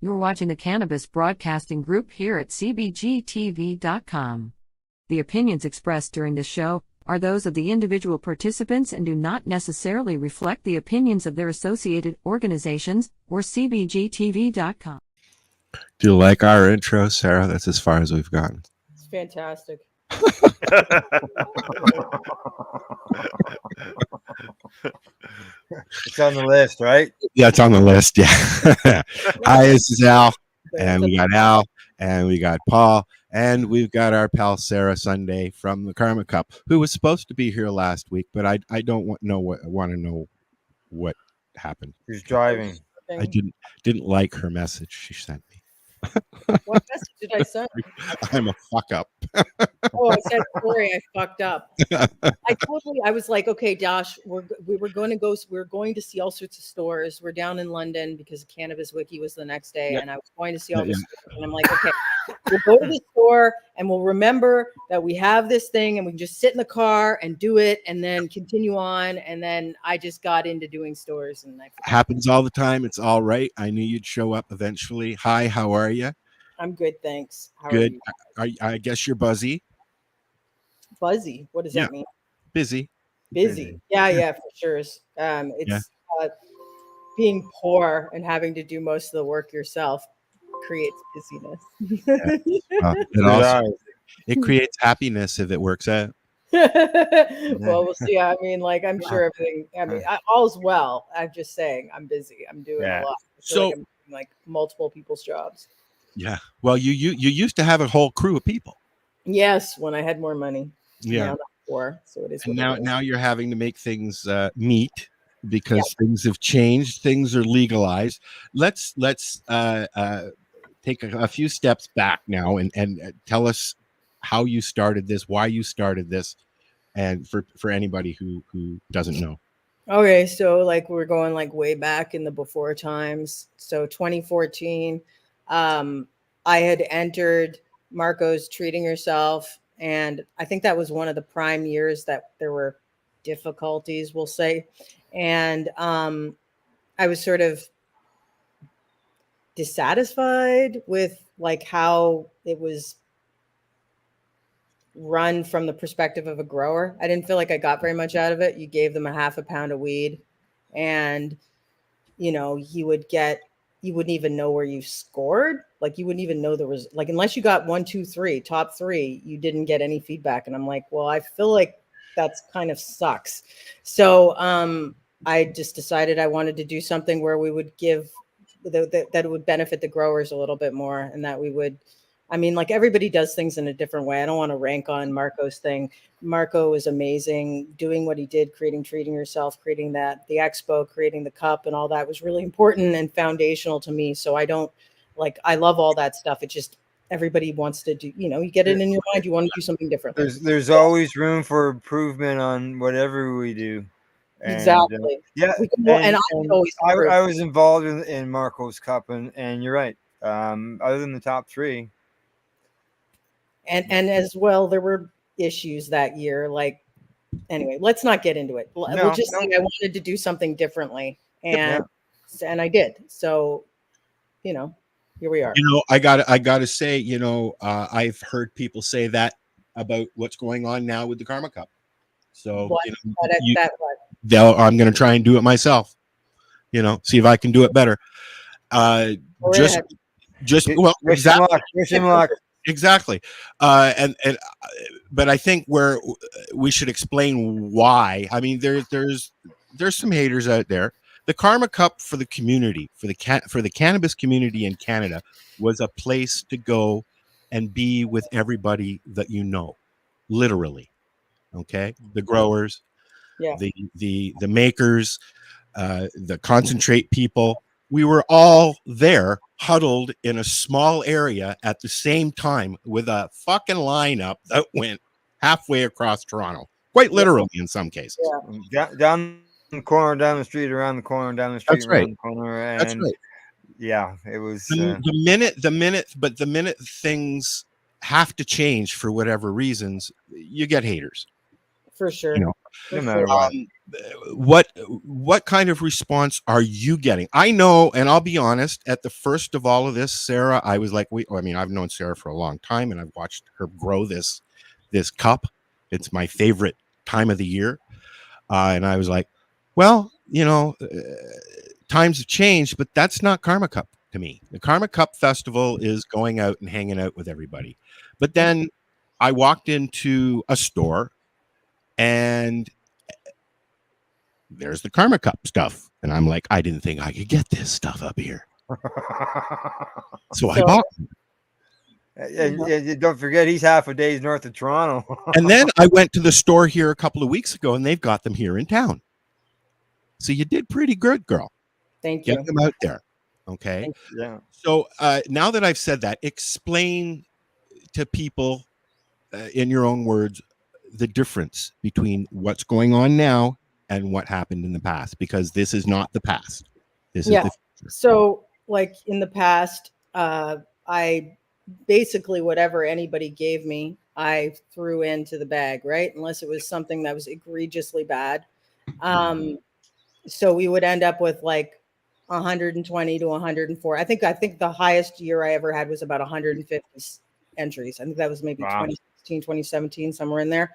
You're watching the Cannabis Broadcasting Group here at CBGtv.com. The opinions expressed during this show are those of the individual participants and do not necessarily reflect the opinions of their associated organizations or CBGtv.com. Do you like our intro, Sarah? That's as far as we've gotten. It's fantastic. It's on the list, right? Yeah, it's on the list. Yeah. Hi, this is Al, and we got Al, and we got Paul, and we've got our pal Sarah Sunday from the Karma Cup, who was supposed to be here last week, but I don't want to know what happened. Who's driving? I didn't like her message she sent me. What message did I send? I'm a fuck up. Oh, I said, sorry, I fucked up. I was like, okay, Josh, we're going to see all sorts of stores. We're down in London because Cannabis Wiki was the next day, and I was going to see all the stores. And I'm like, okay, we'll go to the store and we'll remember that we have this thing and we can just sit in the car and do it and then continue on. And then I just got into doing stores, and happens all the time. It's all right. I knew you'd show up eventually. Hi, how are you? I'm good, thanks. How good. Are you? I guess you're buzzy. Buzzy? What does that mean? Busy. Yeah, for sure. It's being poor and having to do most of the work yourself creates busyness. It creates happiness if it works out. Well, we'll see. I mean, like, I'm sure everything. I mean, all's well. I'm just saying, I'm busy. I'm doing a lot. So like I'm doing, like, multiple people's jobs. Yeah. Well, you used to have a whole crew of people. Yes, when I had more money. Yeah. Now not more, so it is. And now you're having to make things meet because things have changed. Things are legalized. Let's take a few steps back now and tell us how you started this, why you started this, and for anybody who doesn't know. Okay, so like we're going like way back in the before times. So 2014, I had entered Marco's Treating Yourself, and I think that was one of the prime years that there were difficulties, we'll say. And I was sort of dissatisfied with like how it was run from the perspective of a grower. I didn't feel like I got very much out of it. You gave them a half a pound of weed, and you wouldn't even know where you scored. Like you wouldn't even know there was like, unless you got 1, 2, 3, top 3, you didn't get any feedback. And I'm like, well, I feel like that's kind of sucks. So I just decided I wanted to do something where we would give that it would benefit the growers a little bit more, and that we would, I mean, like everybody does things in a different way. I don't want to rank on Marco's thing. Marco was amazing doing what he did, Treating Yourself, creating the expo, creating the cup, and all that was really important and foundational to me. So I love all that stuff. It's just everybody wants to do, you get it in your mind, you want to do something different. There's always room for improvement on whatever we do. And, exactly. I was involved in Marco's Cup, and you're right. Other than the top 3. And as well, there were issues that year. Like, anyway, let's not get into it. We'll just say I wanted to do something differently, and I did. So, here we are. I gotta say, I've heard people say that about what's going on now with the Karma Cup. So I'm going to try and do it myself. See if I can do it better. Exactly. But I think where we should explain why. I mean, there's some haters out there. The Karma Cup for the community, for the cannabis community in Canada, was a place to go and be with everybody that literally. Okay, the growers, the makers, the concentrate people. We were all there, huddled in a small area at the same time with a fucking lineup that went halfway across Toronto, quite literally in some cases. Yeah. Down the corner, down the street, around the corner, down the street, That's right. The corner. And that's right. Yeah, it was the minute things have to change for whatever reasons, you get haters. For sure. You know, For no sure. matter what. what kind of response are you getting? I know, and I'll be honest, at the first of all of this, Sarah, I was like, I've known Sarah for a long time, and I've watched her grow this cup. It's my favorite time of the year. And I was like, well, times have changed, but that's not Karma Cup to me. The Karma Cup Festival is going out and hanging out with everybody. But then I walked into a store and there's the Karma Cup stuff. And I'm like, I didn't think I could get this stuff up here. So I bought it. And don't forget, he's half a day's north of Toronto. And then I went to the store here a couple of weeks ago, and they've got them here in town. So you did pretty good, girl. Thank you. Get them out there. Okay. Yeah. So now that I've said that, explain to people in your own words the difference between what's going on now and what happened in the past, because this is not the past. This is the future. So like in the past, I basically whatever anybody gave me, I threw into the bag, right? Unless it was something that was egregiously bad. So we would end up with like 120 to 104. I think the highest year I ever had was about 150 entries. I think that was maybe 2016, 2017, somewhere in there.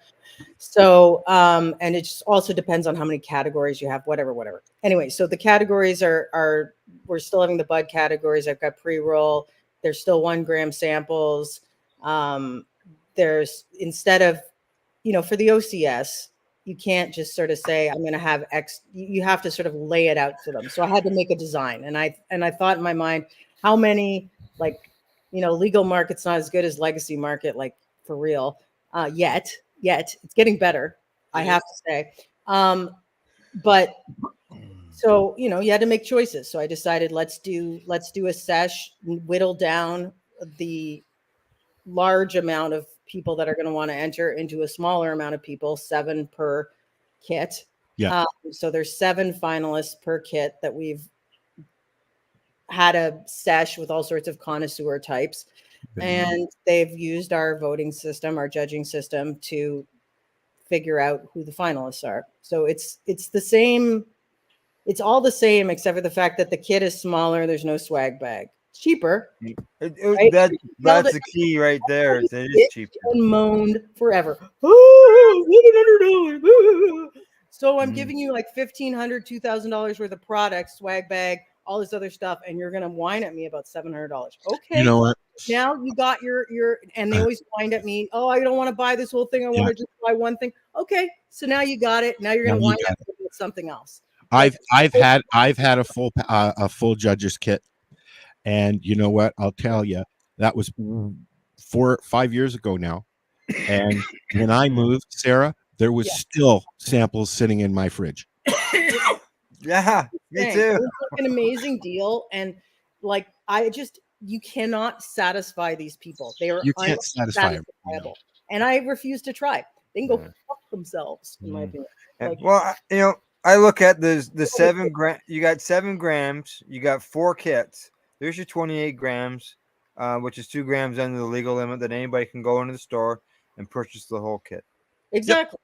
So, and it just also depends on how many categories you have, whatever. Anyway, so the categories are we're still having the bud categories. I've got pre-roll. There's still 1 gram samples. There's, instead of, for the OCS, you can't just sort of say, I'm going to have X. You have to sort of lay it out to them. So I had to make a design. And I thought in my mind, how many, legal market's not as good as legacy market, like for real, yet. It's getting better, I have to say. But so, you had to make choices. So I decided let's do a sesh, whittle down the large amount of people that are going to want to enter into a smaller amount of people, 7 per kit. Yeah. So there's 7 finalists per kit that we've had a sesh with all sorts of connoisseur types. And they've used our voting system, our judging system, to figure out who the finalists are. So it's the same. It's all the same, except for the fact that the kit is smaller. There's no swag bag. It's cheaper. Right? That's the key right there. It is cheaper. And moaned forever. $1,100. So I'm giving you like $1,500, $2,000 worth of product, swag bag, all this other stuff, and you're gonna whine at me about $700. Okay. You know what? Now you got your, and they always wind at me. Oh, I don't want to buy this whole thing. I want to just buy one thing. Okay, so now you got it. Now you're gonna wind up with something else. I've had a full judge's kit, and you know what? I'll tell you, that was 4 or 5 years ago now. And when I moved, Sarah, there was still samples sitting in my fridge. Yeah, me too. It was like an amazing deal, and you cannot satisfy these people. They are unsatisfiable, and I refuse to try. They can go fuck themselves, in my opinion. Well, I look at the 7 gram. You got 7 grams. You got 4 kits. There's your 28 grams, which is 2 grams under the legal limit that anybody can go into the store and purchase the whole kit. Exactly.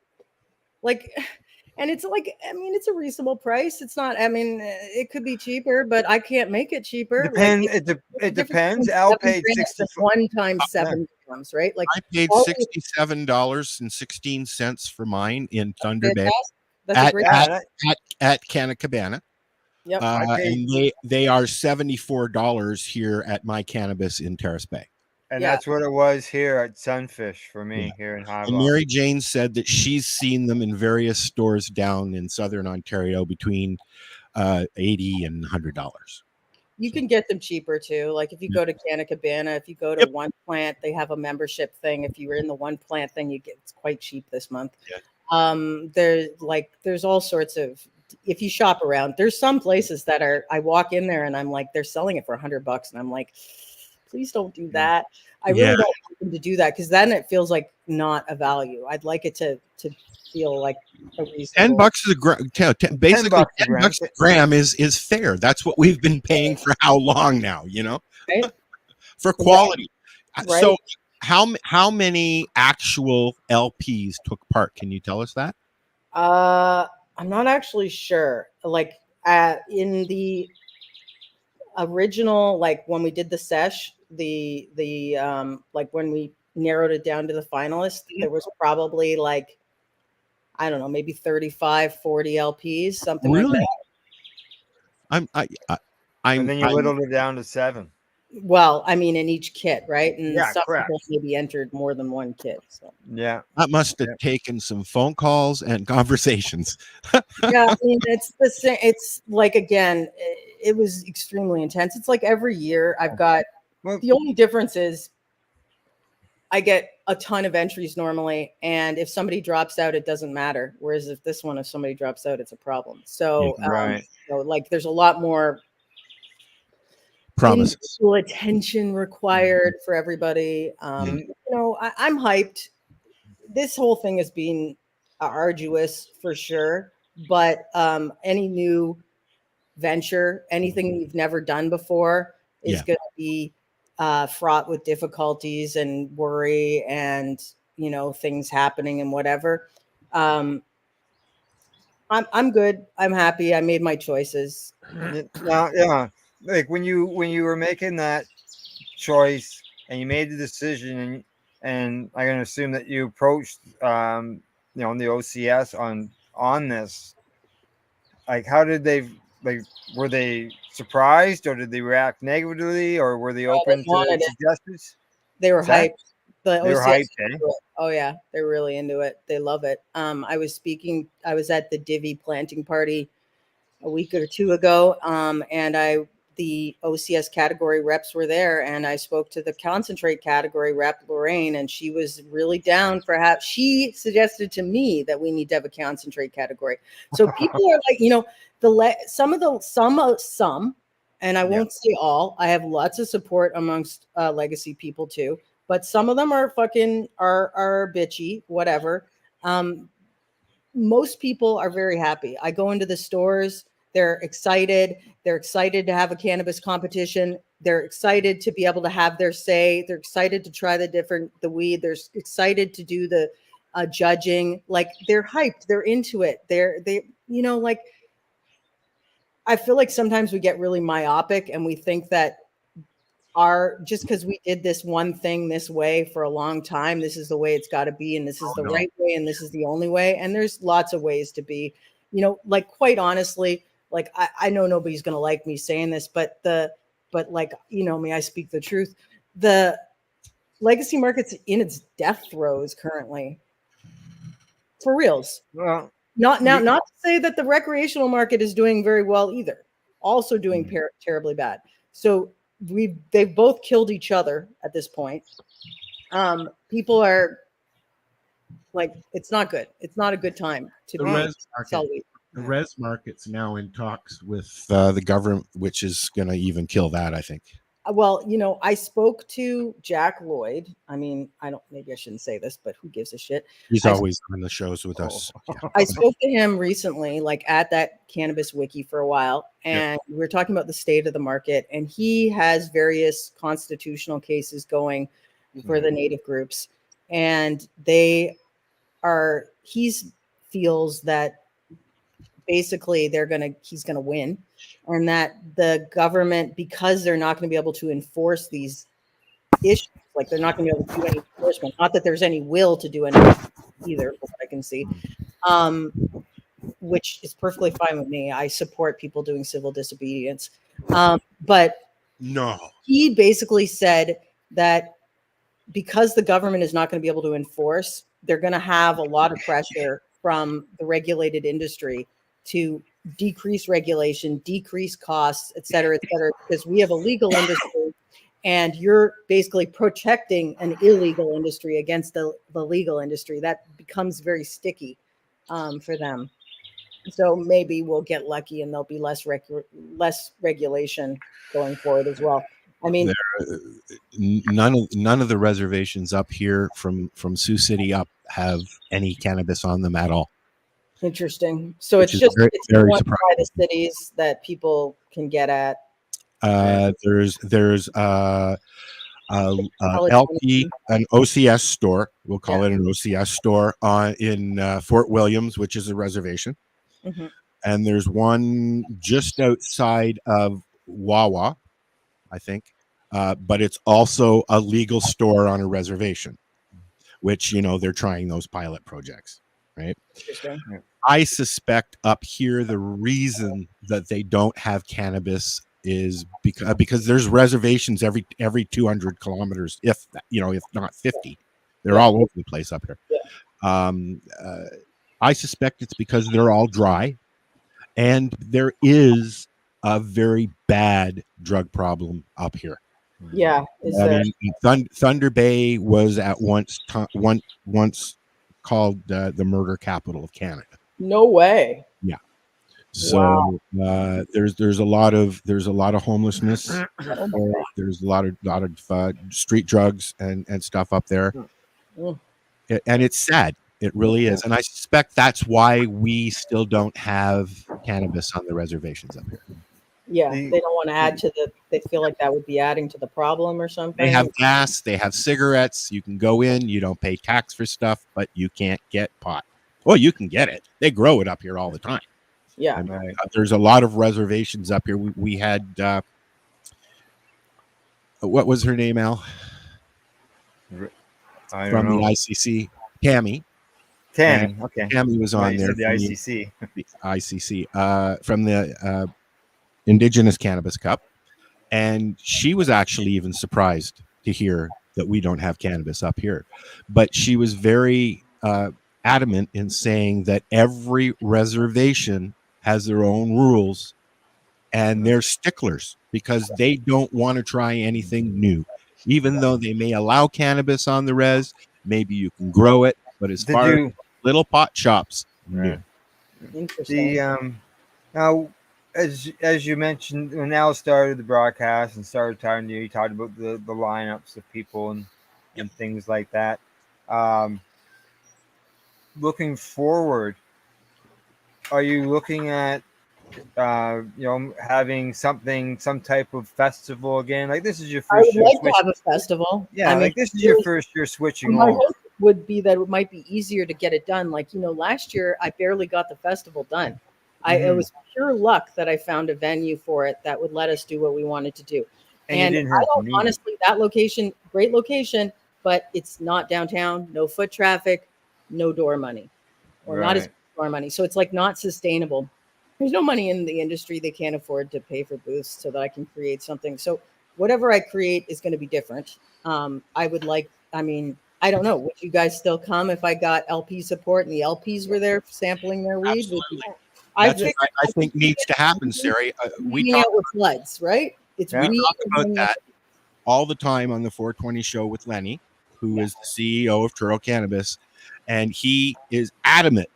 And it's it's a reasonable price. It's not, it could be cheaper, but I can't make it cheaper. It depends. Al paid 60 1 times 7 grams, right? I paid $67.16 for mine in Thunder Bay at Canna Cabana. Yep. And they are $74 here at My Cannabis in Terrace Bay. And that's what it was here at Sunfish for me here in High. And Mary Jane said that she's seen them in various stores down in Southern Ontario between $80 and $100. You can get them cheaper too. Like if you go to Canna Cabana, if you go to One Plant, they have a membership thing. If you were in the One Plant thing, it's quite cheap this month. Yeah. There's all sorts of. If you shop around, there's some places that I walk in there and I'm like, they're selling it for $100, and I'm like, please don't do that. I really don't want them to do that, because then it feels like not a value. I'd like it to feel like a reasonable. $10 is a gram. Basically, $10 a gram is fair. That's what we've been paying for how long now? Right? For quality. Right. So, how many actual LPs took part? Can you tell us that? I'm not actually sure. Like in the original, like when we did the sesh, the like when we narrowed it down to the finalists, there was probably like, I don't know, maybe 35, 40 LPs, something like Really? that. And then you whittled it down to 7. Well, I mean, in each kit, right? And Yeah, some correct. people maybe entered more than one kit. So. Yeah. That must have taken some phone calls and conversations. Yeah, I mean, it's the same. It's like, again, it was extremely intense. It's like every year I've got, the only difference is I get a ton of entries normally, and if somebody drops out, it doesn't matter. Whereas if somebody drops out, it's a problem. So, right. So like, there's a lot more promises, individual attention required for everybody. You know, I'm hyped. This whole thing has been arduous for sure, but any new venture, anything you've never done before, is going to be fraught with difficulties and worry and, you know, things happening and whatever. I'm good. I'm happy. I made my choices. Yeah. Like when you were making that choice and you made the decision, and I can assume that you approached the OCS on this. Like, how did they, like, were they surprised, or did they react negatively, or were they open to suggestions? They were hyped. They were hyped, eh? Oh yeah, they're really into it. They love it. I was at the Divi planting party a week or two ago, and the OCS category reps were there, and I spoke to the concentrate category rep, Lorraine, and she was really down for she suggested to me that we need to have a concentrate category. So people are like, you know, some, and I won't say all. I have lots of support amongst legacy people too, but some of them are are bitchy, whatever. Most people are very happy. I go into the stores. They're excited. They're excited to have a cannabis competition. They're excited to be able to have their say. They're excited to try the weed. They're excited to do the judging. Like, they're hyped. They're into it. You know, like, I feel like sometimes we get really myopic and we think that just because we did this one thing this way for a long time, this is the way it's got to be, and this is the right way, and this is the only way. And there's lots of ways to be, you know, like, quite honestly, like, I know nobody's going to like me saying this, but like, you know me, I speak the truth. The legacy market's in its death throes currently. For reals. Well, not to say that the recreational market is doing very well either. Also doing terribly bad. So they've both killed each other at this point. People are like, it's not good. It's not a good time to sell weed. The res market's now in talks with the government, which is going to even kill that, I think. Well, you know, I spoke to Jack Lloyd. I mean, maybe I shouldn't say this, but who gives a shit? He's always on the shows with us. Yeah. I spoke to him recently, like at that Cannabis Wiki for a while, and we were talking about the state of the market, and he has various constitutional cases going for the native groups, and he feels that basically he's gonna win, and that the government, because they're not going to be able to enforce these issues, like, they're not going to be able to do any enforcement. Not that there's any will to do anything either, from what I can see, which is perfectly fine with me. I support people doing civil disobedience, but no, he basically said that because the government is not going to be able to enforce, they're going to have a lot of pressure from the regulated industry to decrease regulation, decrease costs, et cetera, because we have a legal industry, and you're basically protecting an illegal industry against the legal industry. That becomes very sticky for them. So maybe we'll get lucky and there'll be less regulation going forward as well. I mean, none of the reservations up here from Sioux City up have any cannabis on them at all. Interesting. So it's just very one by the cities that people can get at. There's LP, an OCS store. We'll call it an OCS store in Fort Williams, which is a reservation. Mm-hmm. And there's one just outside of Wawa, I think. But it's also a legal store on a reservation, which, they're trying those pilot projects, right? Interesting. I suspect up here the reason that they don't have cannabis is because there's reservations every 200 kilometers, if not 50. They're all over the place up here. Yeah. I suspect it's because they're all dry, and there is a very bad drug problem up here. Yeah, Thunder Bay was at once called the murder capital of Canada. No way. Yeah. So there's a lot of homelessness. There's a lot of street drugs and stuff up there, and it's sad. It really is, and I suspect that's why we still don't have cannabis on the reservations up here. Yeah, they don't want to add to they feel like that would be adding to the problem or something. They have gas, they have cigarettes. You can go in, you don't pay tax for stuff, but you can't get pot. Well, you can get it. They grow it up here all the time. Yeah. And, there's a lot of reservations up here. We had, what was her name, Al? From the ICC, Tammy. Okay. Tammy was on there. The ICC. The ICC. From the Indigenous Cannabis Cup, and she was actually even surprised to hear that we don't have cannabis up here, but she was very adamant in saying that every reservation has their own rules, and they're sticklers because they don't want to try anything new. Even though they may allow cannabis on the res, maybe you can grow it, but as far as little pot shops, no. Interesting. Now, as you mentioned, when Al started the broadcast and started talking to you, he talked about the lineups of people and things like that. Looking forward, are you looking at having some type of festival again? Like, this is your first year. I would like to have a festival. Yeah, this is your first year switching over. My hope would be that it might be easier to get it done. Like, last year I barely got the festival done. It was pure luck that I found a venue for it that would let us do what we wanted to do. And honestly, that location, great location, but it's not downtown, no foot traffic, no door money, or not as much door money. So it's like not sustainable. There's no money in the industry. They can't afford to pay for booths so that I can create something. So whatever I create is going to be different. I don't know. Would you guys still come if I got LP support and the LPs were there sampling their weed? Absolutely. I think needs to happen, Sari. We talk with floods, right? We talk about that all the time on the 420 show with Lenny, who is the CEO of Truro Cannabis, and he is adamant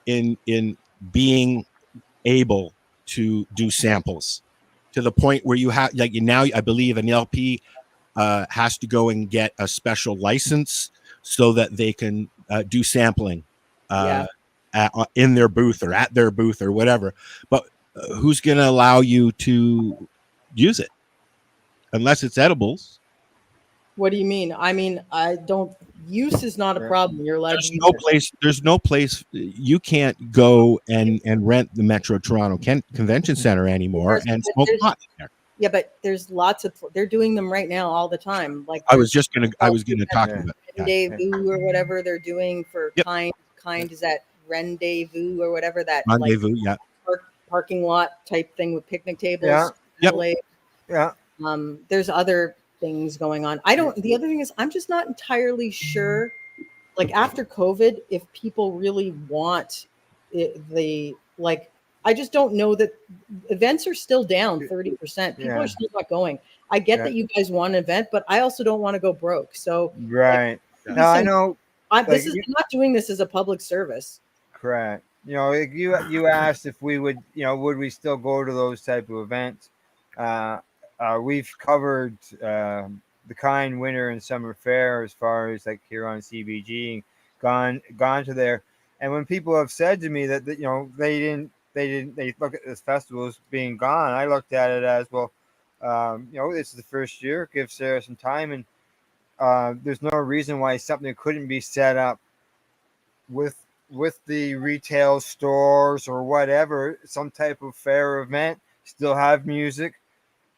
in being able to do samples to the point where you have now. I believe an LP has to go and get a special license so that they can do sampling. In their booth or at their booth or whatever, but who's going to allow you to use it unless it's edibles? What do you mean? I don't. Use is not a problem. You're allowed. There's no place. You can't go and rent the Metro Toronto Convention Center anymore and smoke pot there. Yeah, but there's lots of. They're doing them right now all the time. Like I was gonna talk about rendezvous or whatever they're doing for kind is that rendezvous or whatever that rendezvous, parking lot type thing with picnic tables. There's other things going on. The other thing is I'm just not entirely sure, like after COVID, if people really want I just don't know that events are still down 30%. People are still not going. I get that you guys want an event, but I also don't want to go broke. So I know I'm not doing this as a public service. Correct. You asked if we would, would we still go to those type of events? We've covered the Kind Winter and Summer Fair as far as like here on CBG, gone to there. And when people have said to me that they look at this festival as being gone, I looked at it as, well, It's the first year. Give Sarah some time, and there's no reason why something couldn't be set up with the retail stores or whatever, some type of fair event. Still have music.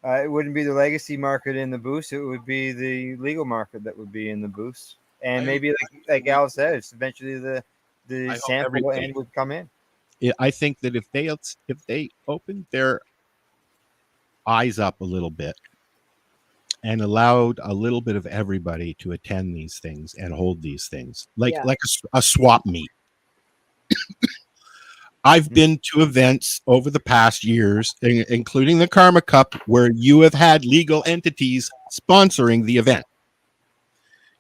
It wouldn't be the legacy market in the booths. It would be the legal market that would be in the booths. And maybe, like Al says, eventually the sample end would come in. I think that if they opened their eyes up a little bit and allowed a little bit of everybody to attend these things and hold these things, like a swap meet. I've been to events over the past years, including the Karma Cup, where you have had legal entities sponsoring the event.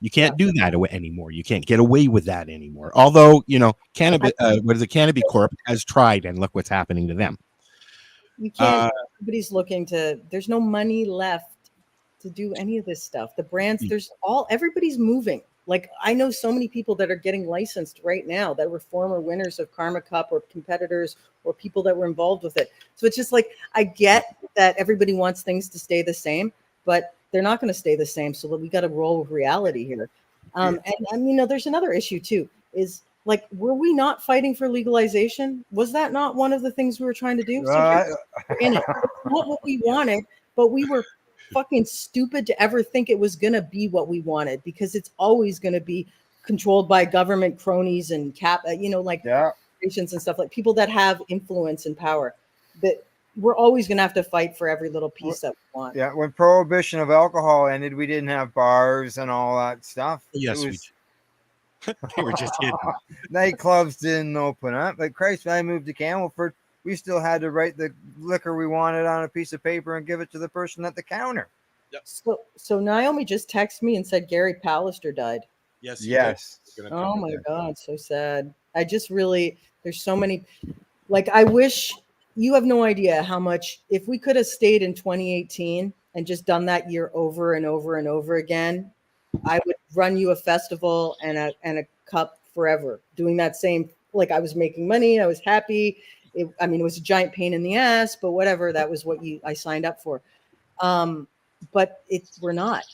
You can't do that anymore. You can't get away with that anymore. Although, Cannabis Corp has tried, and look what's happening to them. You can't. Everybody's looking to. There's no money left to do any of this stuff. The brands, everybody's moving. Like, I know so many people that are getting licensed right now that were former winners of Karma Cup or competitors or people that were involved with it. So it's just like, I get that everybody wants things to stay the same, but they're not going to stay the same. So we got to roll with reality here. And there's another issue too, is like, were we not fighting for legalization? Was that not one of the things we were trying to do? So in it. Not what we wanted, but we were fucking stupid to ever think it was going to be what we wanted, because it's always going to be controlled by government cronies and corporations and stuff, like people that have influence and power, that we're always going to have to fight for every little piece that we want. Yeah. When prohibition of alcohol ended, we didn't have bars and all that stuff. Yes. They were just hidden. Nightclubs didn't open up. Like, Christ, when I moved to Campbellford, we still had to write the liquor we wanted on a piece of paper and give it to the person at the counter. Yep. So Naomi just texted me and said Gary Pallister died. Yes. Oh my God, so sad. I just really, there's so many, like, I wish, you have no idea how much, if we could have stayed in 2018 and just done that year over and over and over again, I would run you a festival and a cup forever, doing that same, like, I was making money, I was happy. It was a giant pain in the ass, but whatever, that was what I signed up for. But we're not.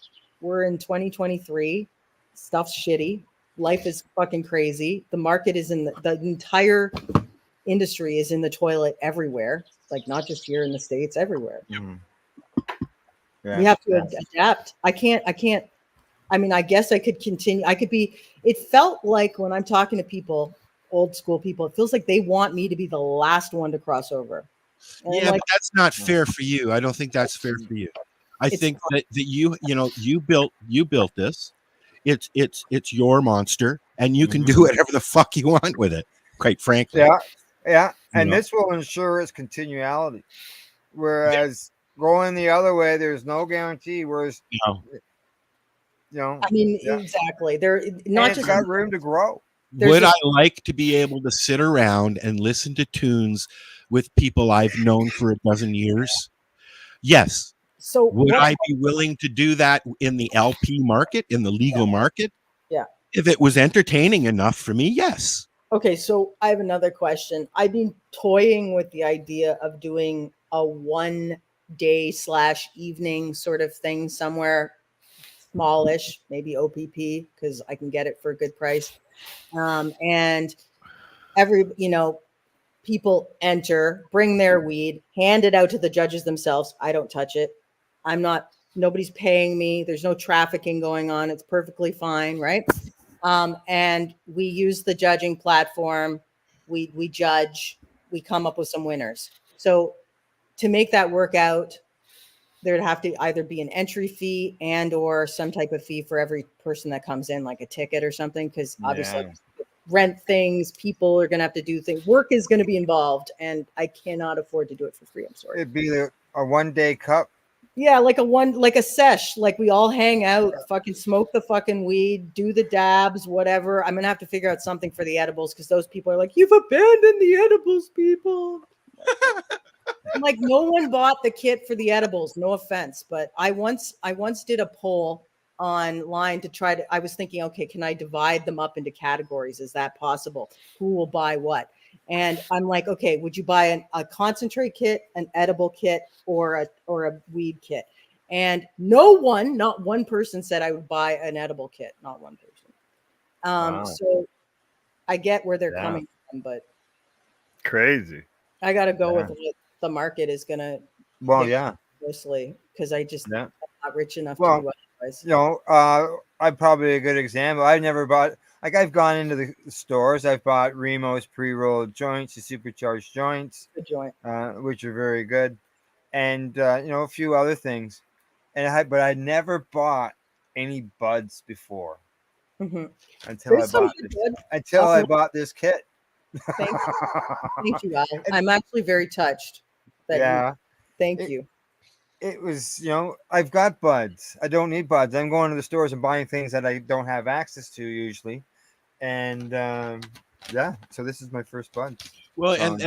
We're in 2023. Stuff's shitty. Life is fucking crazy. The market is the entire industry is in the toilet everywhere. Like, not just here in the States, everywhere. Mm. Yeah. We have to adapt. I guess I could continue. It felt like when I'm talking to people, old school people, it feels like they want me to be the last one to cross over. And but that's not fair for you. I don't think that's fair for you. I think that you built this. It's your monster, and you can do whatever the fuck you want with it, quite frankly. Yeah. And this will ensure its continuality. Whereas going the other way, there's no guarantee. Whereas exactly. They're not just got room to grow. Would I like to be able to sit around and listen to tunes with people I've known for a dozen years? Yes. So would I be willing to do that in the LP market, in the legal market? Yeah. If it was entertaining enough for me, yes. Okay, so I have another question. I've been toying with the idea of doing a 1 day / evening sort of thing somewhere smallish, maybe OPP, because I can get it for a good price. And people enter, bring their weed, hand it out to the judges themselves. I don't touch it. Nobody's paying me. There's no trafficking going on. It's perfectly fine, right? And we use the judging platform. We judge. We come up with some winners. So to make that work out, there'd have to either be an entry fee and or some type of fee for every person that comes in, like a ticket or something, because obviously rent things, people are going to have to do things. Work is going to be involved, and I cannot afford to do it for free. I'm sorry. It'd be a 1 day cup. Yeah, like a sesh, like we all hang out, fucking smoke the fucking weed, do the dabs, whatever. I'm going to have to figure out something for the edibles, because those people are like, you've abandoned the edibles, people. I'm like, no one bought the kit for the edibles. No offense, but I once did a poll online to I was thinking, okay, can I divide them up into categories? Is that possible? Who will buy what? And I'm like, okay, would you buy a concentrate kit, an edible kit, or a weed kit? And not one person said I would buy an edible kit. Not one person. Wow. So I get where they're Yeah. coming from, but Crazy. I got to go Yeah. with what the market is going to Well, yeah. mostly, because I just Yeah. I'm not rich enough Well, to do otherwise. You know, I'm probably a good example. I never bought, like, I've gone into the stores. I've bought Remo's pre-rolled joints, the supercharged joints, The joint. which are very good, and you know, a few other things. But I never bought any buds before Mm-hmm. until There's some good buds. until I bought this kit. Thank you, Al. I'm actually very touched. Thank you. It was, you know, I've got buds. I don't need buds. I'm going to the stores and buying things that I don't have access to usually, and yeah. So this is my first buds. Well, and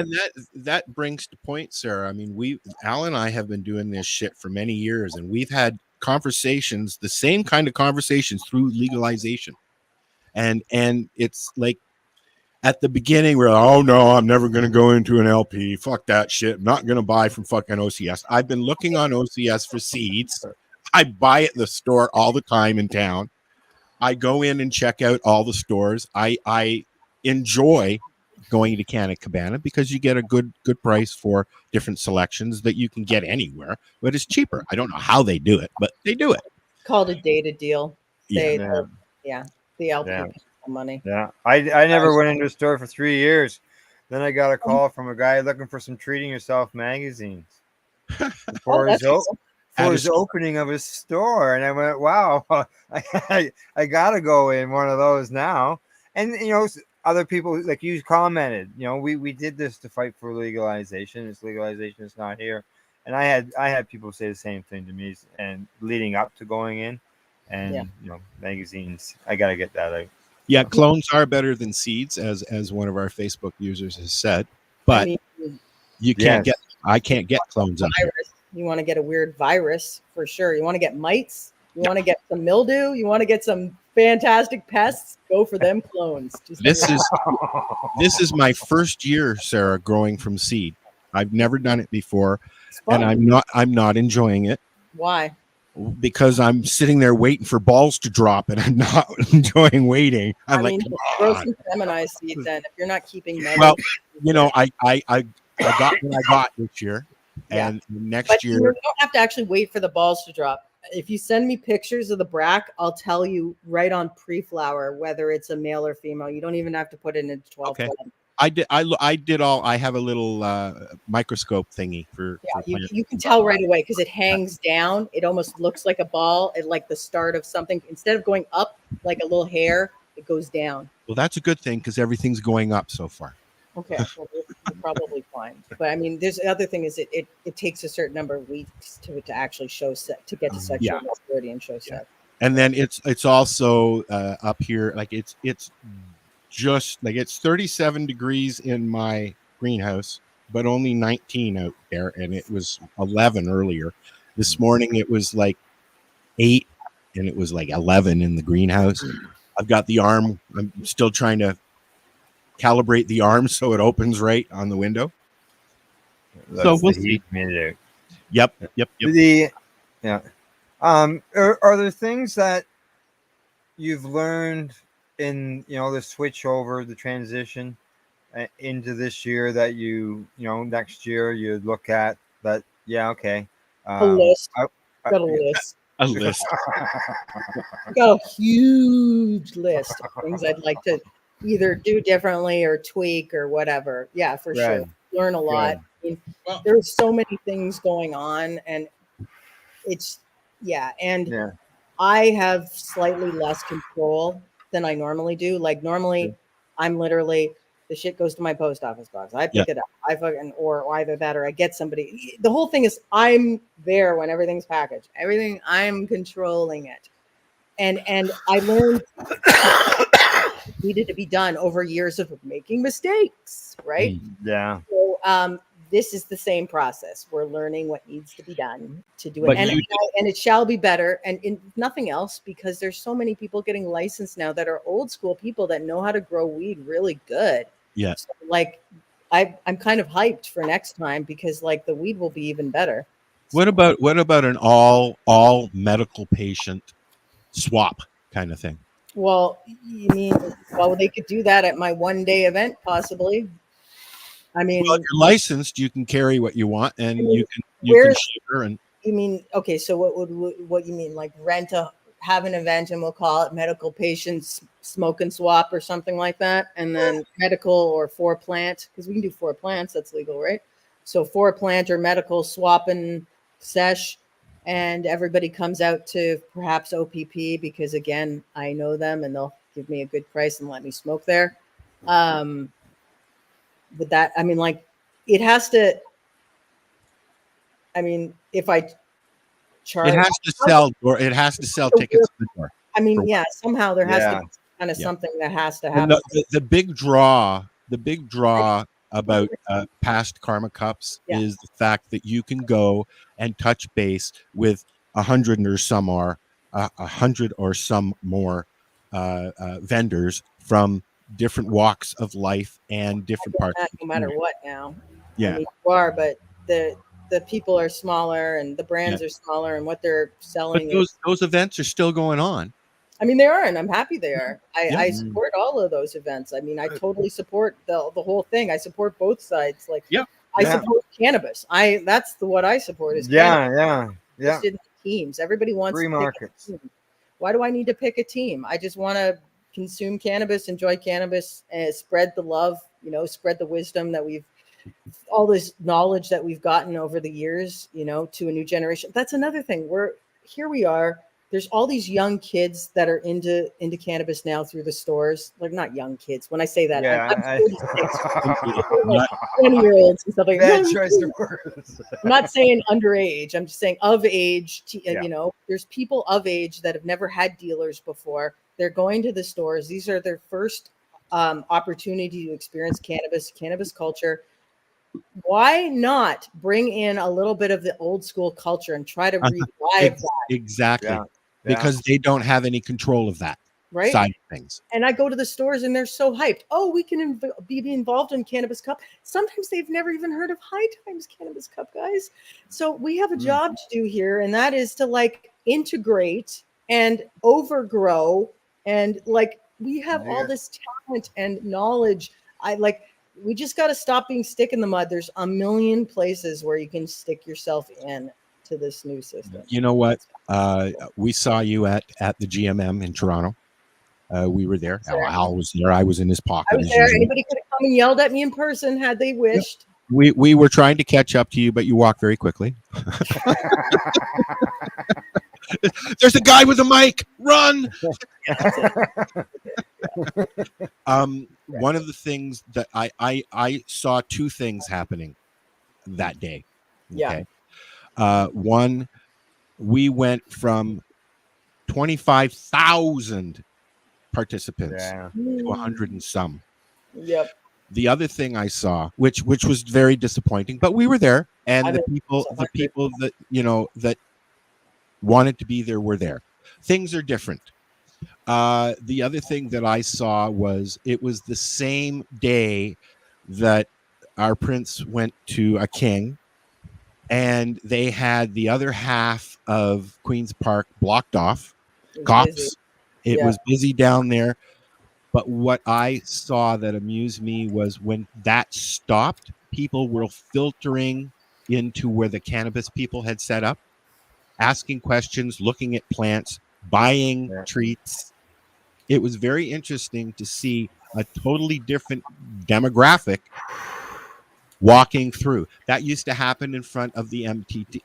that brings to point, Sarah. I mean, Al and I have been doing this shit for many years, and we've had conversations, the same kind of conversations through legalization, and it's like, at the beginning, we're like, oh no, I'm never going to go into an LP. Fuck that shit. I'm not going to buy from fucking OCS. I've been looking on OCS for seeds. I buy at the store all the time in town. I go in and check out all the stores. I enjoy going to Canna Cabana because you get a good price for different selections that you can get anywhere, but it's cheaper. I don't know how they do it, but they do it. Called a data deal. The LP Yeah. money. Yeah, I never went into a store for 3 years. Then I got a call from a guy looking for some Treating Yourself magazines for his opening of his store, and I went, "Wow, I gotta go in one of those now." And you know, other people like you commented, you know, we did this to fight for legalization. This legalization is not here, and I had people say the same thing to me, and leading up to going in, and you know, magazines. I gotta get that out. Yeah, clones are better than seeds, as one of our Facebook users has said. But you can't I can't get clones up here. You want to get a weird virus for sure. You want to get mites. You want to get some mildew. You want to get some fantastic pests. Go for them clones. This is my first year, Sarah, growing from seed. I've never done it before, and I'm not enjoying it. Why? Because I'm sitting there waiting for balls to drop, and I'm not enjoying waiting. I'm like, grow some feminized seeds then. If you're not keeping them, well, you know, I got what I got this year, and next year you don't have to actually wait for the balls to drop. If you send me pictures of the brack, I'll tell you right on pre-flower whether it's a male or female. You don't even have to put it in 12. Okay. I did all. I have a little microscope thingy for you can tell right away because it hangs down. It almost looks like a ball, like the start of something. Instead of going up like a little hair, it goes down. Well, that's a good thing because everything's going up so far. Okay, well, you're probably fine. But I mean, there's the other thing is it takes a certain number of weeks to actually show to get to sexual maturity and show sex. And then it's also up here, like it's just like it's 37 degrees in my greenhouse, but only 19 out there, and it was 11 earlier. This morning it was like 8, and it was like 11 in the greenhouse. I've got the arm. I'm still trying to calibrate the arm so it opens right on the window. So we'll see. Yep. Are there things that you've learned in, you know, the switch over, the transition into this year that you know, next year you'd look at that? Yeah, okay. A list. Got a list. A list. Got a huge list of things I'd like to either do differently or tweak or whatever. Yeah, for sure. Learn a lot. I mean, there's so many things going on, and it's I have slightly less control than I normally do. Like normally I'm literally, the shit goes to my post office box. I pick it up. I fucking, or either that or I get somebody. The whole thing is I'm there when everything's packaged. Everything, I'm controlling it. And I learned needed to be done over years of making mistakes, right? Yeah. So this is the same process. We're learning what needs to be done to do it. And it shall be better. And in nothing else, because there's so many people getting licensed now that are old school people that know how to grow weed really good. Yeah. So like I'm kind of hyped for next time because like the weed will be even better. What about an all medical patient swap kind of thing? Well, you mean, well, they could do that at my 1-day event, possibly. I mean, Well, if you're licensed, you can carry what you want, and you can where's- share. And you mean, okay, so what you mean, like have an event and we'll call it medical patients smoke and swap or something like that, and then medical or 4-plant, because we can do 4-plants, that's legal, right? So 4-plant or medical swap and sesh, and everybody comes out to perhaps OPP because again, I know them and they'll give me a good price and let me smoke there. But that, I mean, like, it has to. I mean, if I charge, it has to sell, or it has to sell tickets to the door. I mean, yeah, somehow there has to be kind of Yeah. something that has to And happen. the big draw about past Karma Cups is the fact that you can go and touch base with 100 or some more vendors from different walks of life and different parts. No matter what now. Yeah. I mean, you are, but the people are smaller and the brands are smaller and what they're selling. But those events are still going on. I mean, they are, and I'm happy they are. I support all of those events. I mean, I totally support the whole thing. I support both sides. Like, I support cannabis. That's what I support is cannabis. Yeah. Teams. Everybody wants free markets. Why do I need to pick a team? I just want to consume cannabis, enjoy cannabis, and spread the love. Spread the wisdom that all this knowledge that we've gotten over the years. To a new generation. That's another thing. We are. There's all these young kids that are into cannabis now through the stores. Like, not young kids. When I say that, I'm 46, like 20-year-olds and stuff like that. I'm not saying underage. I'm just saying of age. There's people of age that have never had dealers before. They're going to the stores. These are their first opportunity to experience cannabis culture. Why not bring in a little bit of the old school culture and try to revive that? Exactly. Because they don't have any control of that side of things. And I go to the stores and they're so hyped. Oh, we can be involved in Cannabis Cup. Sometimes they've never even heard of High Times Cannabis Cup, guys. So we have a job to do here, and that is to like integrate and overgrow. And like, we have all this talent and knowledge. We just got to stop being stick in the mud. There's a million places where you can stick yourself in to this new system. You know what? We saw you at the GMM in Toronto. We were there. Al was there. I was in his pocket. I was there. Anybody could have come and yelled at me in person had they wished. We were trying to catch up to you, but you walked very quickly. There's a guy with a mic. Run! One of the things that I saw, two things happening that day. Okay. One, we went from 25,000 participants to 100 and some. Yep. The other thing I saw, which was very disappointing, but we were there, and the people that that wanted to be there were there. Things are different. The other thing that I saw was it was the same day that our prince went to a king, and they had the other half of Queen's Park blocked off. Cops. It was busy down there. But what I saw that amused me was when that stopped, people were filtering into where the cannabis people had set up, asking questions, looking at plants, buying treats. It was very interesting to see a totally different demographic walking through. That used to happen in front of the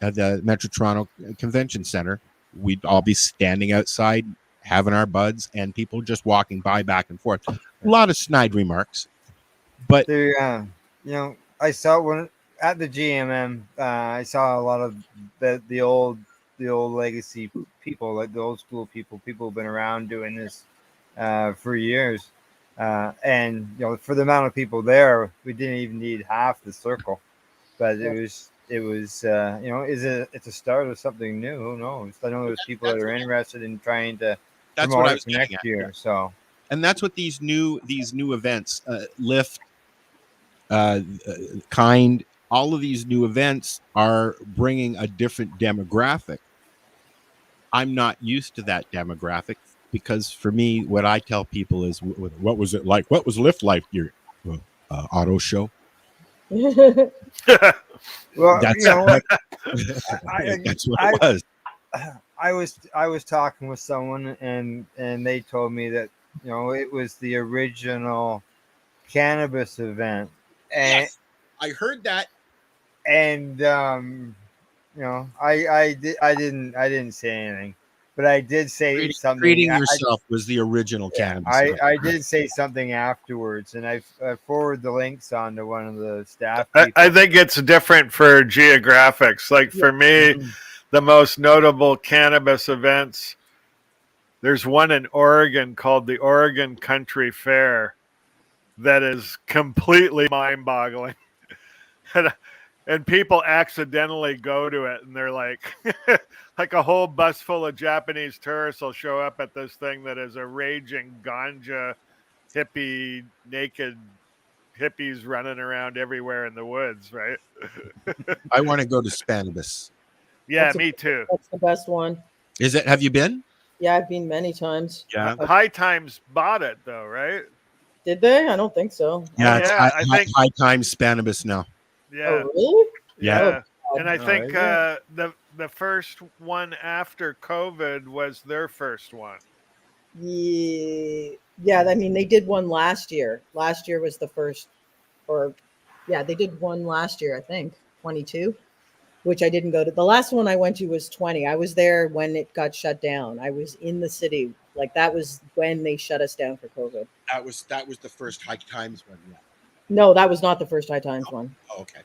the Metro Toronto Convention Center. We'd all be standing outside having our buds and people just walking by back and forth. A lot of snide remarks. But there, I saw one at the GMM. I saw a lot of the old legacy people, like the old school people who've been around doing this for years. And for the amount of people there, we didn't even need half the circle. But it's a start of something new. Who knows? I know there's people that are interested in trying to promote it for next year. So, and that's what these new events lift Kind. All of these new events are bringing a different demographic. I'm not used to that demographic because for me, what I tell people is, what was it like? What was Lyft like? Your auto show? Well, That's, you know, that's what it was. I was talking with someone and they told me that, you know, it was the original cannabis event. And Yes, I heard that. and you know, I didn't say anything, but I did say something. Treating yourself was the original cannabis. I did say something afterwards, and I forwarded the links on to one of the staff I people. think it's different for geographics. Like for me, the most notable cannabis events, there's one in Oregon called the Oregon Country Fair that is completely mind-boggling. And people accidentally go to it, and they're like, like a whole bus full of Japanese tourists will show up at this thing that is a raging ganja hippie, naked hippies running around everywhere in the woods, right? I want to go to Spanibus. Yeah, me too. That's the best one. Is it? Have you been? Yeah, I've been many times. Yeah. High Times bought it though, right? Did they? I don't think so. Yeah, it's Yeah, I think- high time Spanibus now. Yeah. Oh, really? Yeah. And I Oh, think is it? the first one after COVID was their first one. Yeah. Yeah, I mean, they did one last year. Last year was the first, or yeah, they did one last year, I think, 22, which I didn't go to. The last one I went to was 20. I was there when it got shut down. I was in the city. Like that was when they shut us down for COVID. That was the first High Times one. Yeah. No, that was not the first High Times one. Oh, okay.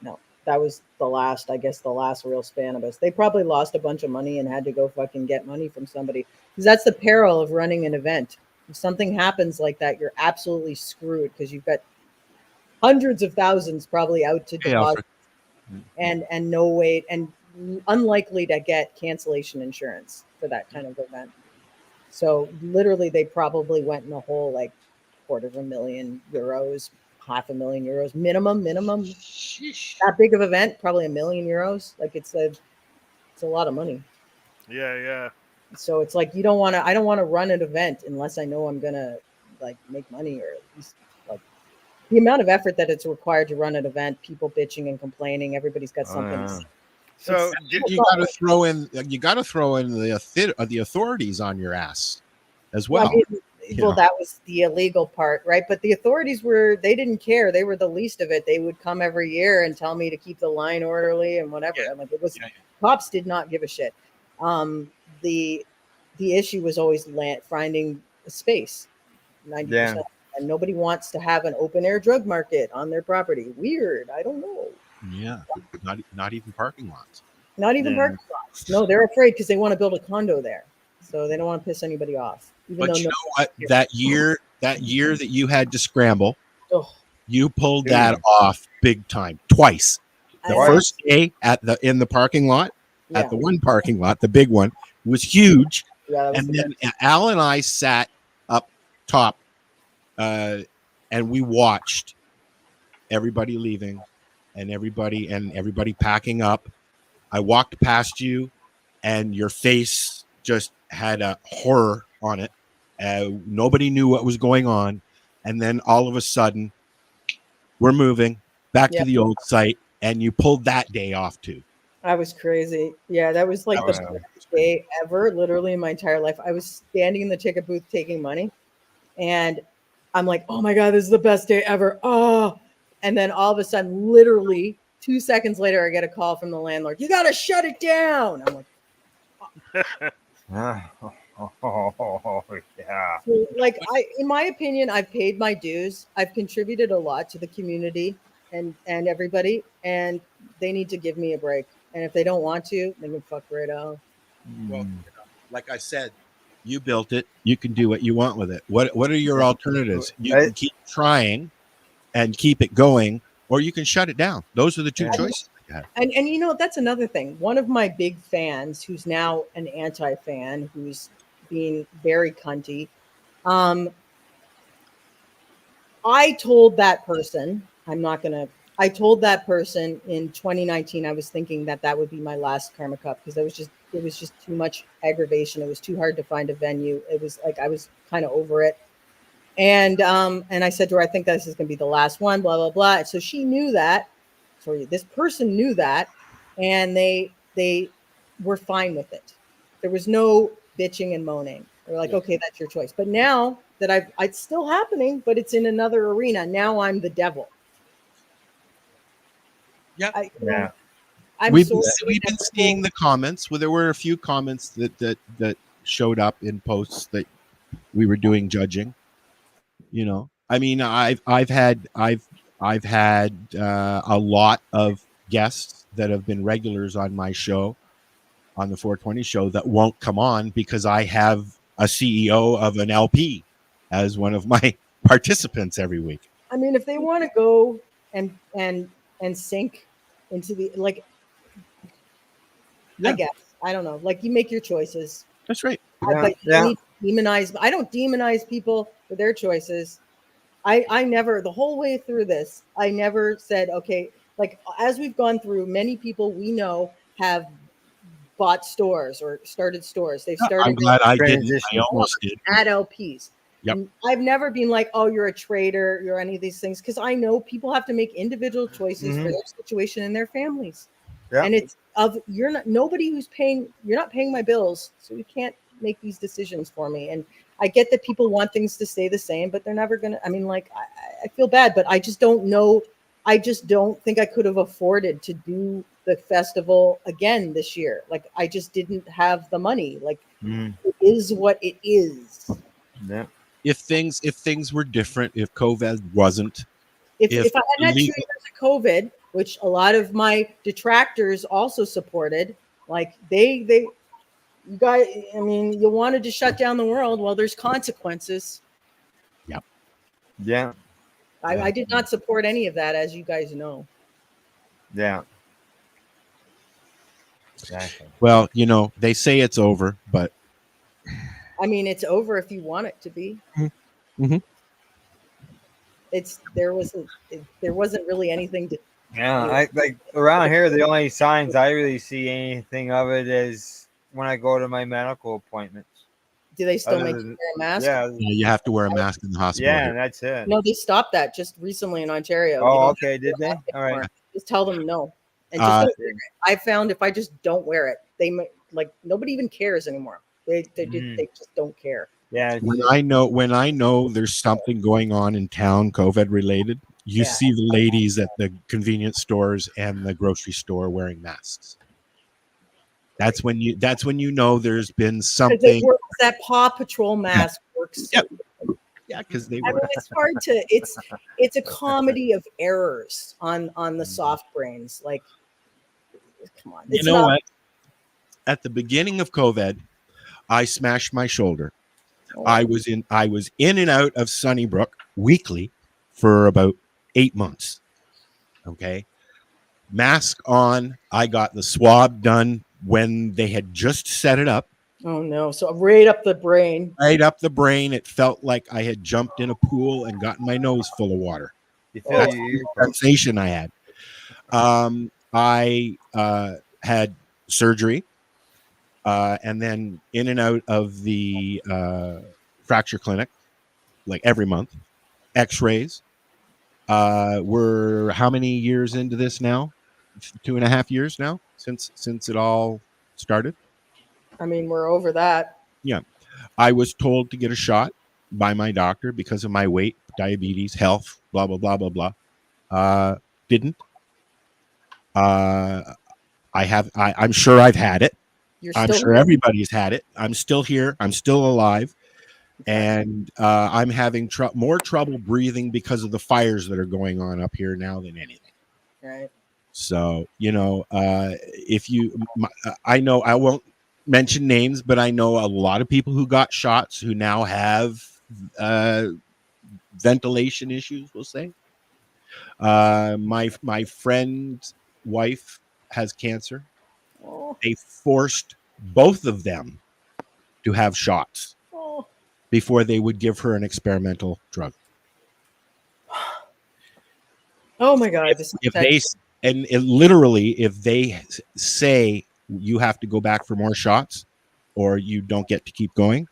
No, that was the last, I guess, the last real Spanibus. They probably lost a bunch of money and had to go fucking get money from somebody. Because that's the peril of running an event. If something happens like that, you're absolutely screwed because you've got hundreds of thousands probably out to deposit and no way and unlikely to get cancellation insurance for that kind of event. So literally they probably went in the hole like €250,000, €500,000 minimum. That big of event, probably €1 million. Like it's a lot of money. Yeah. So it's like I don't want to run an event unless I know I'm gonna like make money, or at least like the amount of effort that it's required to run an event, people bitching and complaining, everybody's got something to say. So You got to throw in the authorities on your ass as well. I mean, that was the illegal part, right? But the authorities they didn't care. They were the least of it. They would come every year and tell me to keep the line orderly and whatever. Yeah. Like it was, cops did not give a shit. The issue was always finding a space, 90%. And nobody wants to have an open air drug market on their property. Weird. I don't know. Yeah, not even parking lots. Not even parking lots. No, they're afraid because they want to build a condo there, so they don't want to piss anybody off. But you know what? That year that you had to scramble, you pulled that off big time twice. The first day in the parking lot, at the one parking lot, the big one was huge, and then Al and I sat up top, and we watched everybody leaving. And everybody packing up. I walked past you, and your face just had a horror on it. Nobody knew what was going on, and then all of a sudden, we're moving back to the old site, and you pulled that day off too. I was crazy. Yeah, that was like the best day ever, literally in my entire life. I was standing in the ticket booth taking money, and I'm like, "Oh my god, this is the best day ever!" Oh. And then all of a sudden, literally 2 seconds later, I get a call from the landlord. You got to shut it down. I'm like, yeah. So, like in my opinion, I've paid my dues. I've contributed a lot to the community and everybody, and they need to give me a break. And if they don't want to, they can fuck right off. Well, like I said, you built it. You can do what you want with it. What are your alternatives? You can keep trying and keep it going, or you can shut it down. Those are the two choices. And you know, that's another thing. One of my big fans, who's now an anti-fan, who's being very cunty, I told that person, I'm not gonna. I told that person in 2019 I was thinking that would be my last Karma Cup because it was just too much aggravation. It was too hard to find a venue. It was like I was kind of over it. And I said to her, I think this is gonna be the last one, blah, blah, blah. And so she knew that. Sorry, this person knew that, and they were fine with it. There was no bitching and moaning. They're like, okay, that's your choice. But now that it's still happening, but it's in another arena. Now I'm the devil. Yeah. We've been seeing the comments. Well, there were a few comments that showed up in posts that we were doing judging. You know, I mean, I've had a lot of guests that have been regulars on my show, on the 420 show, that won't come on because I have a CEO of an LP as one of my participants every week. I mean, if they want to go and sink into the I guess I don't know. Like, you make your choices. That's right. But you need to demonize. I don't demonize people for their choices. I never, the whole way through this, I never said, okay, like, as we've gone through, many people we know have bought stores or started stores. They've started. I'm glad I didn't. I almost did. At LPs. Yep. And I've never been like, oh, you're a traitor, you're any of these things, because I know people have to make individual choices for their situation and their families. Yep. And it's you're not paying my bills, so you can't make these decisions for me. And I get that people want things to stay the same, but they're never gonna. I mean, like, I feel bad, but I just don't know. I just don't think I could have afforded to do the festival again this year. Like, I just didn't have the money. Like, it is what it is. Yeah. If things were different, if COVID wasn't, if I hadn't had 2 years of COVID, which a lot of my detractors also supported, like you guys, I mean, you wanted to shut down the world. Well, there's consequences. Yep. Yeah. I did not support any of that, as you guys know. Yeah. Exactly. Well, you know, they say it's over, but I mean, it's over if you want it to be. Mm-hmm. There wasn't really anything to. Yeah, I like around here. The only signs I really see anything of it is when I go to my medical appointments. Do they still make you wear a mask? Yeah, you have to wear a mask in the hospital. Yeah, that's it. No, they stopped that just recently in Ontario. Oh, okay, did they? All right. Just tell them no. And just don't wear it. I found if I just don't wear it, they like nobody even cares anymore. They just don't care. Yeah. When I know there's something going on in town, COVID related, you see the ladies at the convenience stores and the grocery store wearing masks. That's when you know there's been something. That Paw Patrol mask works. Yep. Yeah, because they were. I mean, it's hard to. It's a comedy of errors on the soft brains. Like, come on. You know what? At the beginning of COVID, I smashed my shoulder. Oh. I was in and out of Sunnybrook weekly for about 8 months. Okay. Mask on. I got the swab done when they had just set it up. Oh no. So right up the brain. Right up the brain. It felt like I had jumped in a pool and gotten my nose full of water. That's the sensation I had. I had surgery. And then in and out of the fracture clinic, like every month. X-rays. We're how many years into this now? 2.5 years now since it all started. I mean, we're over that. Yeah. I was told to get a shot by my doctor because of my weight, diabetes, health, blah, blah, blah, blah, blah. Didn't. I'm sure I've had it. I'm sure everybody's had it. I'm still here. I'm still alive. And I'm having more trouble breathing because of the fires that are going on up here now than anything. Right. So, you know, I know I won't mention names, but I know a lot of people who got shots who now have ventilation issues, we'll say. My friend's wife has cancer. Oh. They forced both of them to have shots before they would give her an experimental drug. Oh my God! This If they and it literally, if they say you have to go back for more shots, or you don't get to keep going,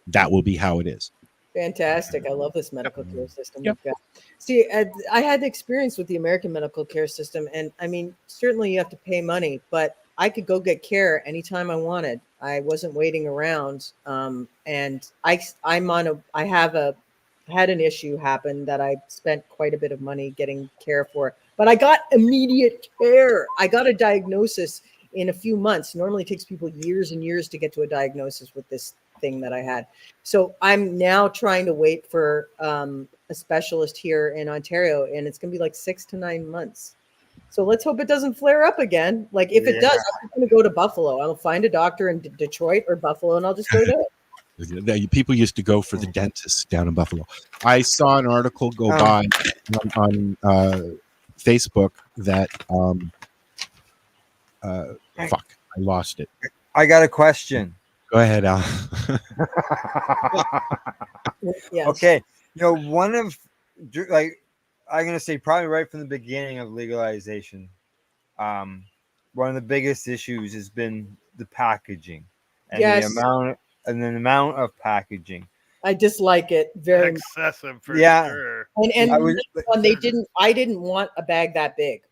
that will be how it is. fantastic. I love this medical care system Yep. we've got. See, I had experience with the American medical care system, and I mean, certainly you have to pay money, but I could go get care anytime I wanted. I wasn't waiting around, and I had an issue happen that I spent quite a bit of money getting care for, but I got immediate care. I got a diagnosis in a few months. Normally it takes people years and years to get to a diagnosis with this thing that I had. So I'm now trying to wait for a specialist here in Ontario, and it's going to be like 6 to 9 months. So let's hope it doesn't flare up again. Like if it does, I'm going to go to Buffalo. I'll find a doctor in Detroit or Buffalo, and I'll just go there. People used to go for the dentist down in Buffalo. I saw an article go by on Facebook that fuck, I lost it. I got a question. Go ahead, Al. Yes. Okay, one of like I'm gonna say probably right from the beginning of legalization, one of the biggest issues has been the packaging and the amount of packaging. I dislike it very much. Excessive for sure. And I didn't want a bag that big.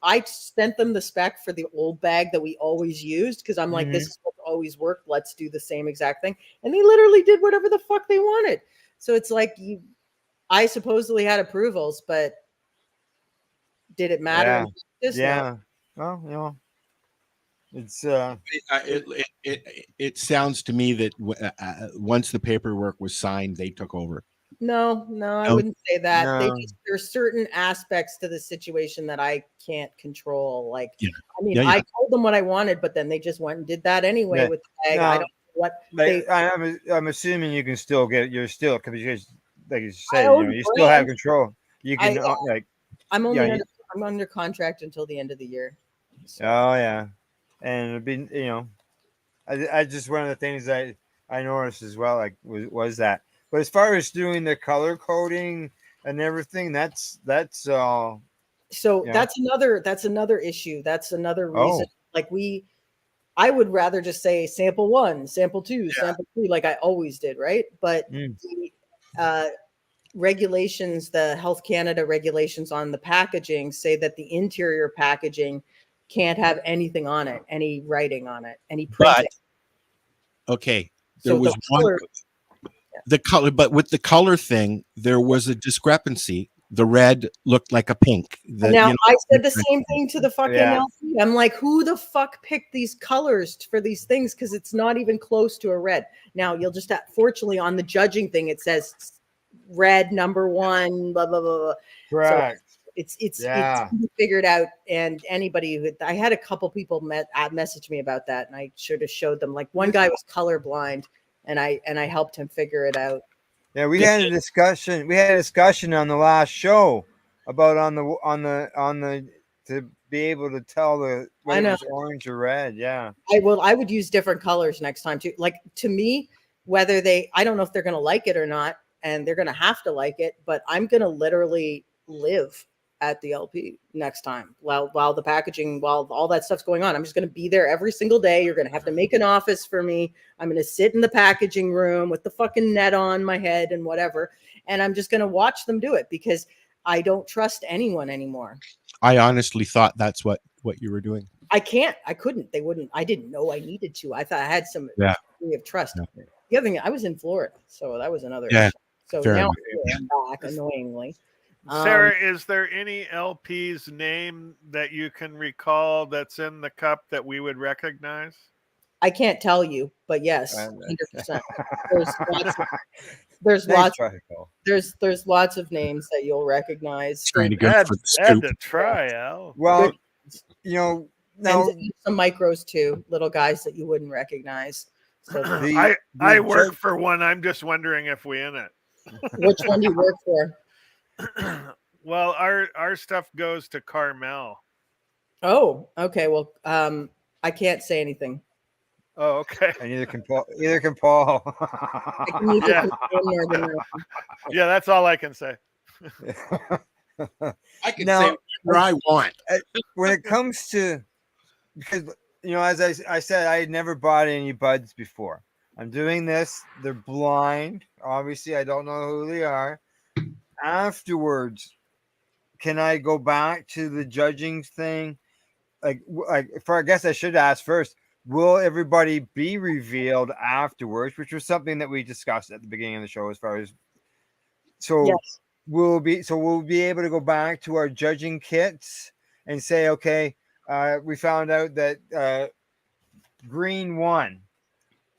I sent them the spec for the old bag that we always used because I'm like, this is what always worked. Let's do the same exact thing. And they literally did whatever the fuck they wanted. So it's like I supposedly had approvals, but did it matter? Yeah. Well, it's it sounds to me that once the paperwork was signed, they took over. No, I wouldn't say that. There's certain aspects to the situation that I can't control. Like, I told them what I wanted, but then they just went and did that anyway with the bag. I don't know what I'm assuming you can still get because like you said, you still have control. You can I'm under contract until the end of the year. So. Oh yeah, and it'd be I just one of the things that I noticed as well was that. But as far as doing the color coding and everything, that's all. So that's another issue. That's another reason. Like I would rather just say sample 1, sample 2, sample 3, like I always did, right? But the regulations, the Health Canada regulations on the packaging say that the interior packaging can't have anything on it, any writing on it, any printing. There was one. The color, but with the color thing, there was a discrepancy. The red looked like a pink. I said the same thing to the fucking LP. I'm like, who the fuck picked these colors for these things? Because it's not even close to a red. Now you'll just fortunately on the judging thing it says red number 1, blah blah blah. Blah. Correct. So it's figured out. And anybody I had a couple people message me about that, and I should have showed them. Like one guy was colorblind. And I helped him figure it out. Yeah, we had a discussion. We had a discussion on the last show about on the to be able to tell whether it was orange or red. Yeah. I would use different colors next time too. Like to me, I don't know if they're gonna like it or not, and they're gonna have to like it, but I'm gonna literally live at the LP next time while the packaging, while all that stuff's going on. I'm just going to be there every single day. You're going to have to make an office for me. I'm going to sit in the packaging room with the fucking net on my head and whatever. And I'm just going to watch them do it because I don't trust anyone anymore. I honestly thought that's what you were doing. I couldn't, they wouldn't, I didn't know I needed to. I thought I had some degree of trust. Yeah. The other thing, I was in Florida, so that was another issue. So now I'm back, annoyingly. Sarah, is there any LP's name that you can recall that's in the cup that we would recognize? I can't tell you, but yes, 100%. There's lots of names that you'll recognize. Trying to go for the scoop. Had to try, Al. Well, now some micros too, little guys that you wouldn't recognize. So I work for one. I'm just wondering if we in it. Which one do you work for? Well, our stuff goes to Carmel. Oh, okay. Well, I can't say anything. Oh, okay. And neither can Paul. Yeah, that's all I can say. I can Now, say whatever I want. when it comes to, because as I said, I had never bought any buds before. I'm doing this. They're blind. Obviously, I don't know who they are. Afterwards, can I go back to the judging thing? I guess I should ask first. Will everybody be revealed afterwards? Which was something that we discussed at the beginning of the show. As far as Yes. we'll be able to go back to our judging kits and say, okay, we found out that green won.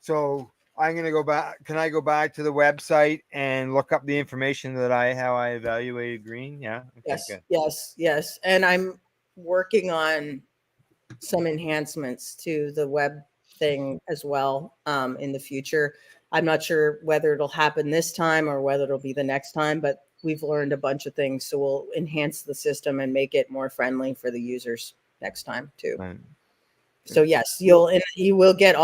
So I'm gonna go back. Can I go back to the website and look up the information that how I evaluated green? Yeah. Okay, Yes. Yes. And I'm working on some enhancements to the web thing as well in the future. I'm not sure whether it'll happen this time or whether it'll be the next time, but we've learned a bunch of things. So we'll enhance the system and make it more friendly for the users next time too. Right. So yes, you will get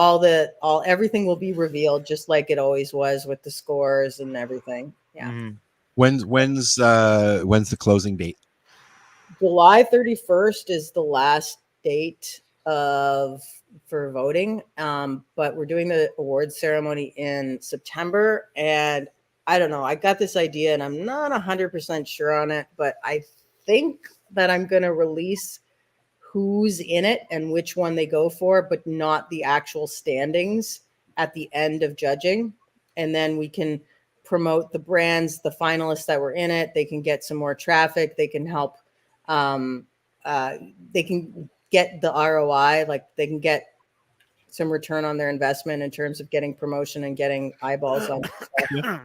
everything will be revealed just like it always was with the scores and everything. Yeah. Mm-hmm. When's the closing date? July 31st is the last date for voting. But we're doing the awards ceremony in September, and I don't know. I got this idea and I'm not 100% sure on it, but I think that I'm going to release who's in it and which one they go for, but not the actual standings at the end of judging. And then we can promote the brands, the finalists that were in it. They can get some more traffic. They can help. They can get the ROI, like they can get some return on their investment in terms of getting promotion and getting eyeballs on stuff.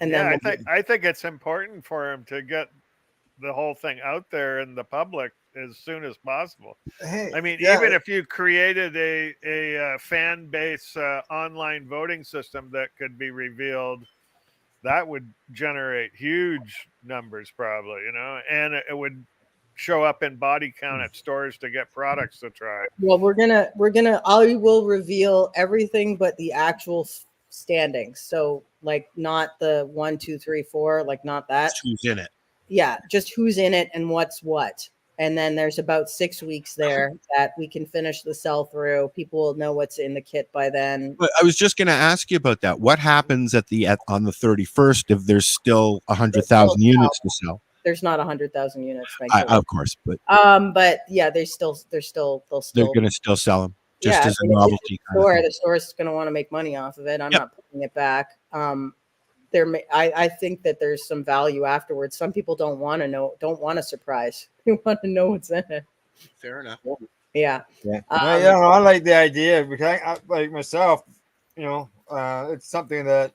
And yeah, then I think it's important for him to get the whole thing out there in the public as soon as possible. Hey, I mean, even if you created a fan base online voting system that could be revealed, that would generate huge numbers probably, and it would show up in body count at stores to get products to try. Well, I will reveal everything but the actual standings. So like not the 1, 2, 3, 4, like not that. Just who's in it? Yeah, just who's in it and what's what. And then there's about 6 weeks there that we can finish the sell through. People will know what's in the kit by then. But I was just going to ask you about that. What happens on the 31st if there's still 100,000 units to sell? There's not 100,000 units. Of course, but yeah, they're going to still sell them just as a novelty. The store's going to want to make money off of it. I'm not putting it back. I think that there's some value afterwards. Some people don't want a surprise. They want to know what's in it. Fair enough. Yeah. I like the idea because I like myself, it's something that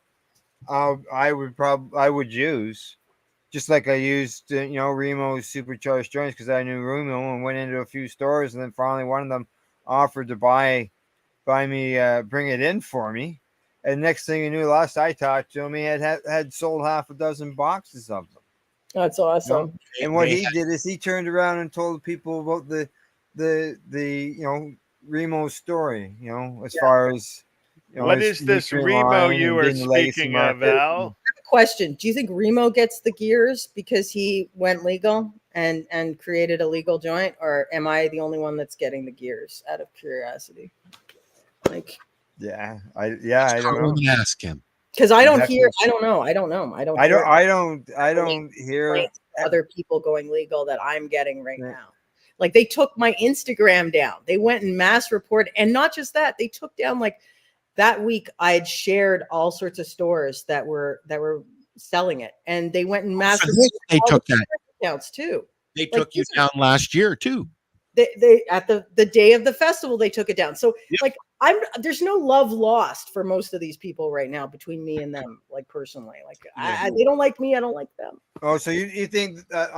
I would use, just like I used, Remo's supercharged joints because I knew Remo and went into a few stores, and then finally one of them offered to buy me, bring it in for me. And next thing you knew, last I talked to him, he had sold half a dozen boxes of them. That's awesome. And what he did is he turned around and told people about the Remo story, as far as what is this Remo you were speaking of, Al? I have a question. Do you think Remo gets the gears because he went legal and created a legal joint, or am I the only one that's getting the gears out of curiosity? I don't know. Ask him. Because I don't hear. I don't know. I don't hear other people going legal that I'm getting right now. Like they took my Instagram down. They went and mass reported, and not just that, they took down like that week. I had shared all sorts of stores that were selling it, and they went and mass reported. They took that accounts too. They took you down last year too. They at the day of the festival they took it down. So there's no love lost for most of these people right now between me and them, like personally. Like they don't like me, I don't like them. Oh, so you think that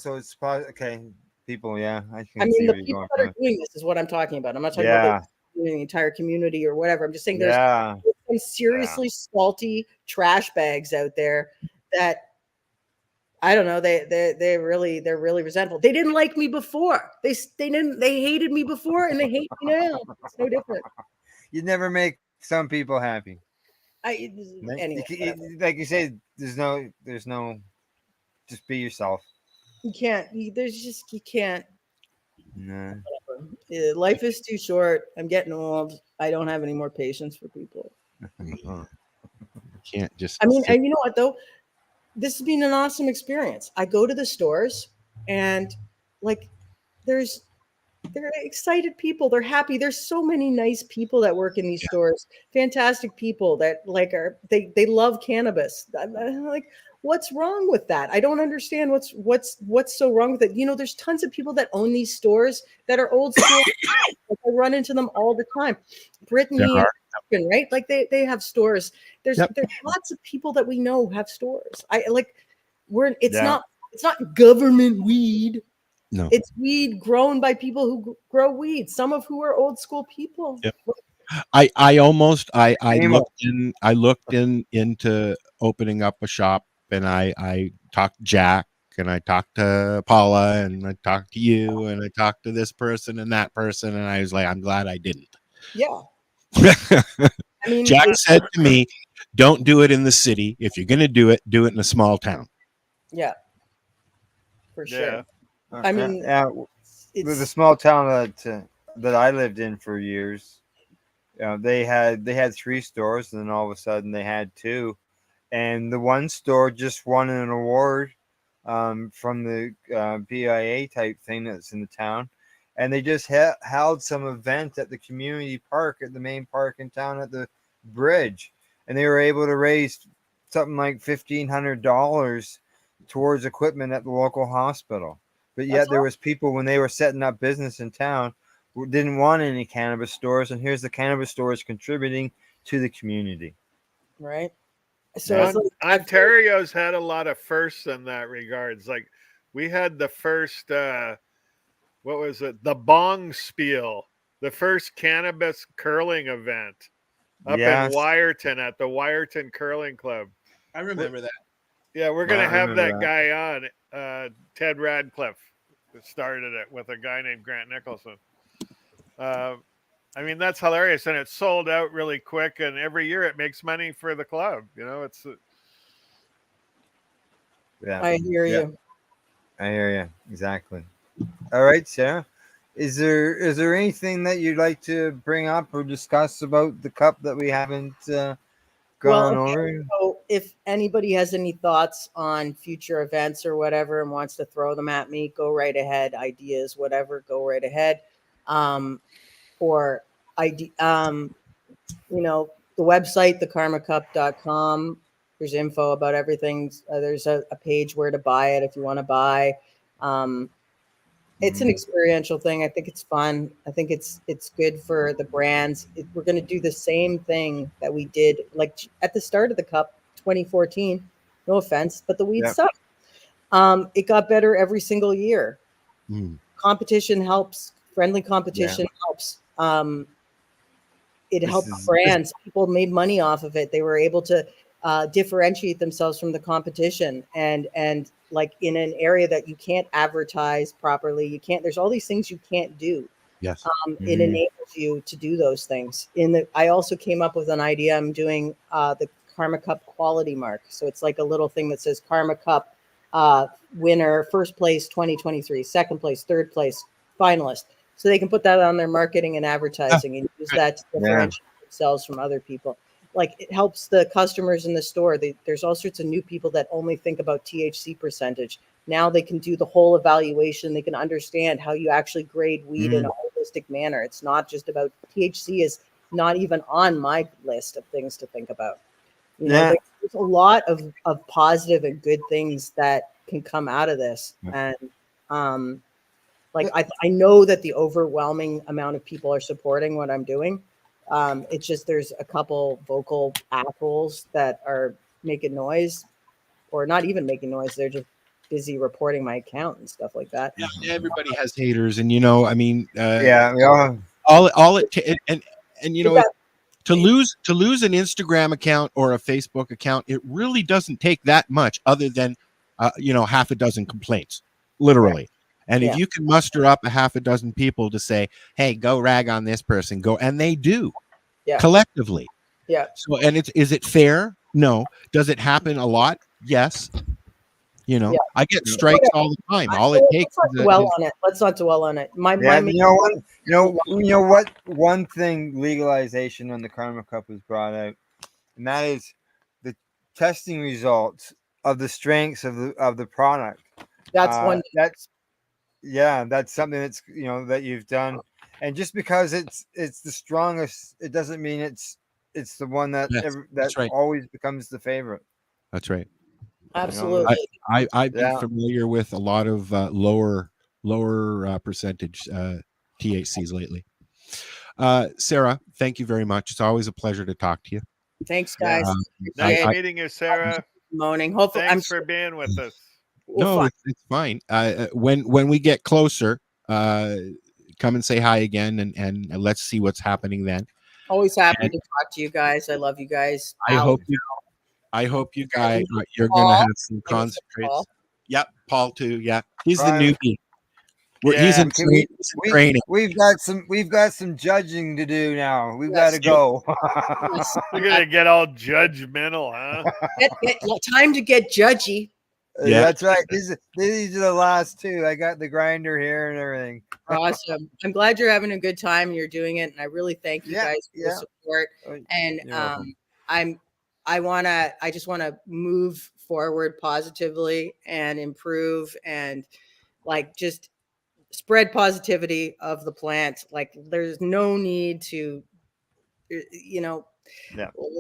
so it's okay. People, yeah. I mean the people that are doing this is what I'm talking about. I'm not talking about the entire community or whatever. I'm just saying there's some seriously salty trash bags out there that I don't know. They're really resentful. They didn't like me before. They hated me before, and they hate me now. It's no different. You never make some people happy. Anyway, like you say, there's no. Just be yourself. You can't. You can't. No. Life is too short. I'm getting old. I don't have any more patience for people. You can't just. I mean, and you know what though? This has been an awesome experience. I go to the stores and like they're excited people. They're happy. There's so many nice people that work in these stores. Fantastic people that like they love cannabis. I'm like, what's wrong with that? I don't understand what's so wrong with it. You know, there's tons of people that own these stores that are old school. Like, I run into them all the time. Brittany and right? Like they have stores. There's lots of people that we know have stores. It's not government weed. No, it's weed grown by people who grow weed. Some of who are old school people. Yep. I looked into opening up a shop, and I talked to Jack, and I talked to Paula, and I talked to you, and I talked to this person and that person, and I was like, I'm glad I didn't. Yeah. I mean, Jack said to me, don't do it in the city. If you're going to do it in a small town. Yeah, for sure. Yeah. I mean, the small town that I lived in for years, they had 3 stores, and then all of a sudden they had 2, and the one store just won an award from the BIA type thing that's in the town, and they just held some event at the community park, at the main park in town, at the bridge, and they were able to raise something like $1,500 towards equipment at the local hospital. But yet there was people, when they were setting up business in town, who didn't want any cannabis stores, and here's the cannabis stores contributing to the community. Right. So Ontario's had a lot of firsts in that regards. Like we had the first, what was it? The Bong Spiel, the first cannabis curling event up in Wyerton at the Wyerton Curling Club. I remember that. Yeah, we're going to have that guy on, Ted Radcliffe, who started it with a guy named Grant Nicholson. I mean, that's hilarious, and it sold out really quick, and every year it makes money for the club. You know, it's... I hear you. I hear you. Exactly. All right, Sarah. Is there anything that you'd like to bring up or discuss about the cup that we haven't gone over? So if anybody has any thoughts on future events or whatever and wants to throw them at me, go right ahead. Ideas, whatever, go right ahead. You know, the website, thekarmacup.com. There's info about everything. There's a page where to buy it if you want to buy. It's an experiential thing. I think it's fun. I think it's good for the brands. We're going to do the same thing that we did like at the start of the cup, 2014. No offense, but the weed sucked. It got better every single year. Competition helps. Friendly competition helps. It helped brands. People made money off of it. They were able to differentiate themselves from the competition, and like in an area that you can't advertise properly, there's all these things you can't do. Yes. It enables you to do those things. I also came up with an idea. I'm doing the Karma Cup quality mark. So it's like a little thing that says Karma Cup winner, first place 2023, second place, third place, finalist. So they can put that on their marketing and advertising and use that to differentiate themselves from other people. Like it helps the customers in the store. There's all sorts of new people that only think about THC percentage. Now they can do the whole evaluation. They can understand how you actually grade weed in a holistic manner. It's not just about THC is not even on my list of things to think about. You know, there's a lot of positive and good things that can come out of this. And I know that the overwhelming amount of people are supporting what I'm doing. It's just there's a couple vocal assholes that are making noise, or not even making noise. They're just busy reporting my account and stuff like that. Yeah, everybody has haters, and you know, I mean, to lose an Instagram account or a Facebook account, it really doesn't take that much, other than half a dozen complaints, literally. Right. And if you can muster up a half a dozen people to say, hey, go rag on this person, go, and they do collectively. Yeah. So, and is it fair? No. Does it happen a lot? Yes. You know, Yeah. I get strikes all the time. All it takes Let's not dwell on it. My you know what? One thing legalization on the Karma Cup has brought out, and that is the testing results of the strengths of the product. That's one. That's something that's that you've done, and just because it's the strongest, it doesn't mean it's the one that right. always becomes the favorite. That's right. Absolutely. I've been familiar with a lot of lower percentage THCs lately. Sarah, thank you very much. It's always a pleasure to talk to you. Thanks, guys. Nice meeting you, Sarah. Moaning. Hopefully, thanks for being with us. It's fine. When we get closer, come and say hi again, and let's see what's happening then. Always happy to talk to you guys. I love you guys. I hope you guys you're going to have some concentrates. Yep, Paul too. Yeah, he's the newbie. He's in training. We've got some judging to do now. We've got to go. We're gonna get all judgmental, huh? Time to get judgy. Yeah, that's right. These are the last two. I got the grinder here and everything. Awesome. I'm glad you're having a good time and you're doing it. And I really thank you guys for the support. And I just want to move forward positively and improve and just spread positivity of the plant. There's no need to,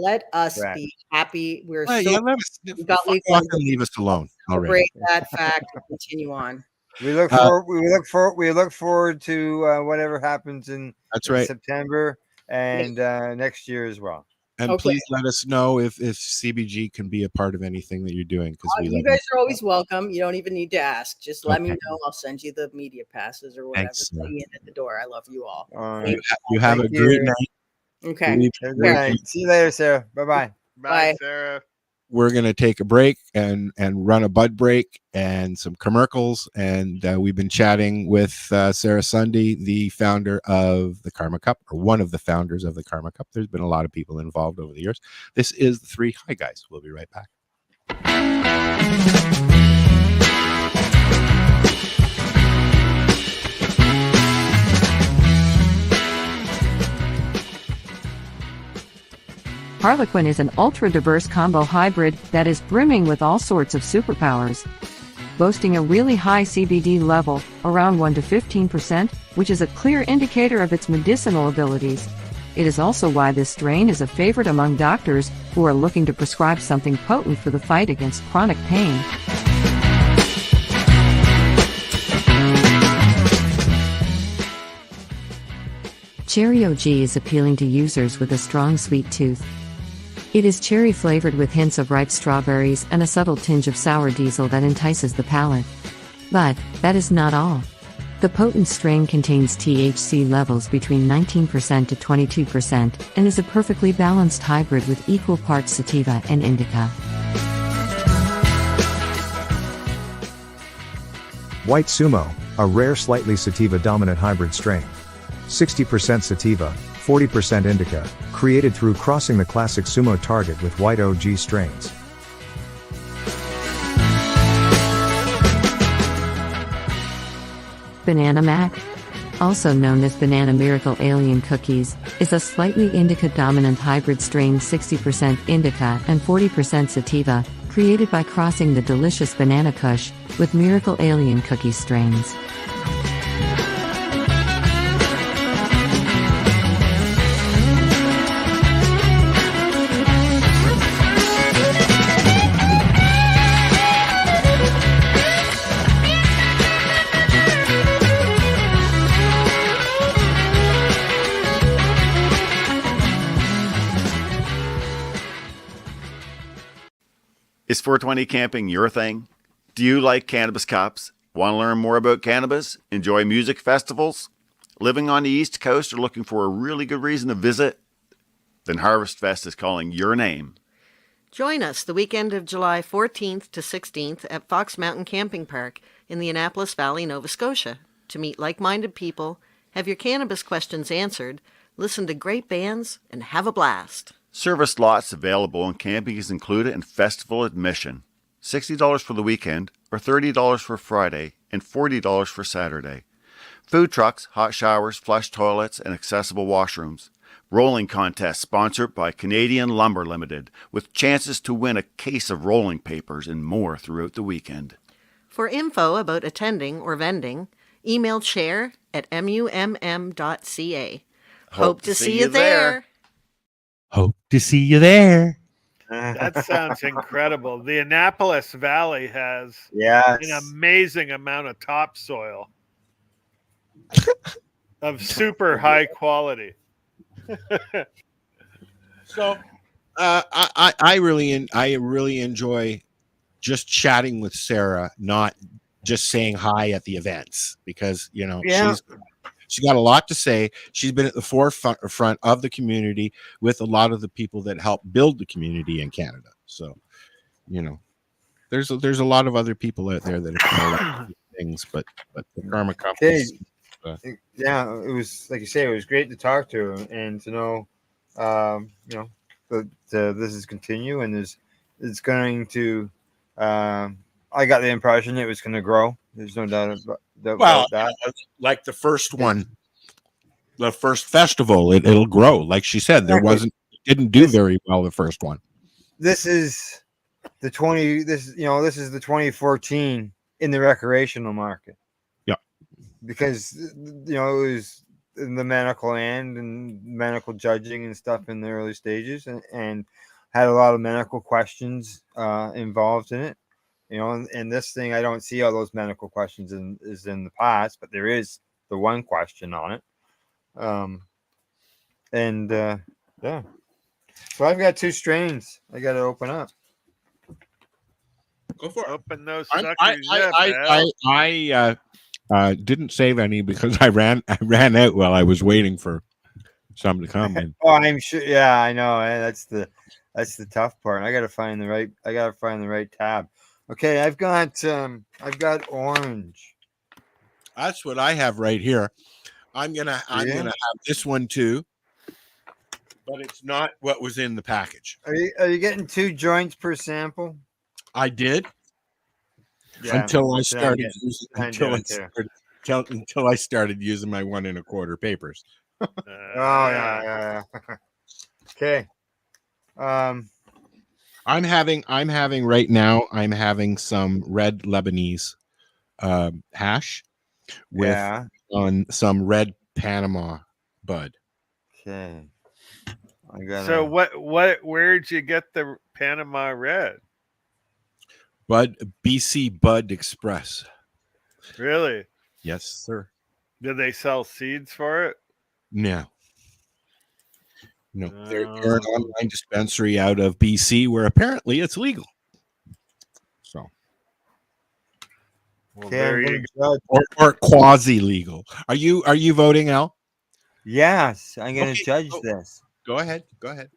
let us be happy. We're leave us alone. Celebrate that fact and continue on. We look forward to whatever happens in September and next year as well. And please let us know if CBG can be a part of anything that you're doing. Because you guys are always welcome. You don't even need to ask. Just let me know. I'll send you the media passes or whatever. Thanks, in at the door. I love you all. You have a great night. Okay. Good night. See you later, Sarah. Bye-bye. Bye, Sarah. We're going to take a break and run a bud break and some commercials. And we've been chatting with Sarah Sunday, the founder of the Karma Cup, or one of the founders of the Karma Cup. There's been a lot of people involved over the years. This is the Three High Guys. We'll be right back. Harlequin is an ultra-diverse combo hybrid that is brimming with all sorts of superpowers. Boasting a really high CBD level, around 1 to 15%, which is a clear indicator of its medicinal abilities. It is also why this strain is a favorite among doctors who are looking to prescribe something potent for the fight against chronic pain. Cherry OG is appealing to users with a strong sweet tooth. It is cherry-flavored with hints of ripe strawberries and a subtle tinge of sour diesel that entices the palate. But that is not all. The potent strain contains THC levels between 19% to 22% and is a perfectly balanced hybrid with equal parts sativa and indica. White Sumo, a rare slightly sativa-dominant hybrid strain. 60% sativa, 40% indica, created through crossing the classic Sumo target with white OG strains. Banana Mac, also known as Banana Miracle Alien Cookies, is a slightly indica-dominant hybrid strain 60% indica and 40% sativa, created by crossing the delicious Banana Kush with Miracle Alien Cookie strains. Is 420 camping your thing? Do you like cannabis cups? Want to learn more about cannabis? Enjoy music festivals? Living on the East Coast or looking for a really good reason to visit? Then Harvest Fest is calling your name. Join us the weekend of July 14th to 16th at Fox Mountain Camping Park in the Annapolis Valley, Nova Scotia, to meet like-minded people, have your cannabis questions answered, listen to great bands, and have a blast. Service lots available and camping is included in festival admission. $60 for the weekend, or $30 for Friday and $40 for Saturday. Food trucks, hot showers, flush toilets, and accessible washrooms. Rolling contest sponsored by Canadian Lumber Limited, with chances to win a case of rolling papers and more throughout the weekend. For info about attending or vending, email chair@mumm.ca. Hope to see you there. Hope to see you there. That sounds incredible. The Annapolis Valley has an amazing amount of topsoil of super high quality. So I really enjoy just chatting with Sarah, not just saying hi at the events, because she's got a lot to say. She's been at the forefront of the community with a lot of the people that help build the community in Canada. So, there's a lot of other people out there that are things, but the Karma Cup. Yeah, it was like you say. It was great to talk to him and to know, that this is continue and it's going to. I got the impression it was going to grow. There's no doubt about that. Like the first one, the first festival, it'll grow. Like she said, it didn't do very well the first one. This is the 2014 in the recreational market. Yeah, because it was in the medical and medical judging and stuff in the early stages, and had a lot of medical questions involved in it. And this thing, I don't see all those medical questions is in the past, but there is the one question on it. So I've got 2 strains I got to open up. Go for it. Open those I suckers didn't save any because I ran out while I was waiting for some to come in. Oh, I'm sure. Yeah, I know. That's the tough part. I got to find the right tab. Okay, I've got orange. That's what I have right here. I'm gonna have this one too, but it's not what was in the package. Are you getting 2 joints per sample? I did. Yeah, until I started using my 1 1/4 papers. Yeah. Okay. I'm having right now. I'm having some red Lebanese hash with on some red Panama bud. Okay. So where'd you get the Panama red? BC Bud Express. Really? Yes, sir. Did they sell seeds for it? No. They're an online dispensary out of BC where apparently it's legal. So, there you go. Or quasi legal. Are you voting, Al? Yes, I'm going to judge this. Go ahead.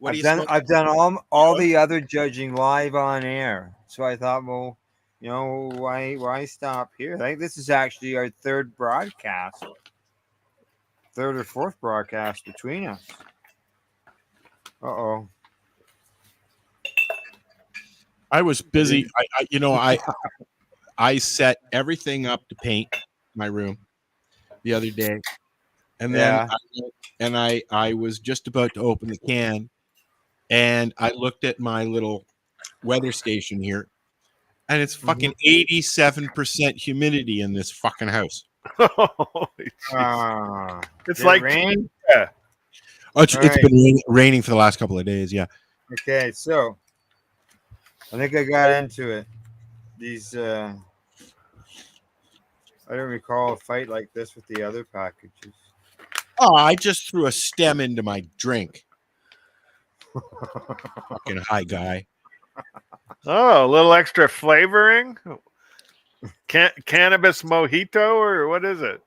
I've done all the other judging live on air. So I thought, well, why stop here? I think this is actually our 3rd broadcast, 3rd or 4th broadcast between us. Uh-oh. I was busy. I set everything up to paint my room the other day, and then I was just about to open the can, and I looked at my little weather station here, and it's fucking 87% humidity in this fucking house. It's like rain. Yeah. Oh, it's been raining for the last couple of days. Yeah. Okay, so I think I got into it. These I don't recall a fight like this with the other packages. Oh, I just threw a stem into my drink. Fucking high guy. Oh, a little extra flavoring? Cannabis mojito, or what is it?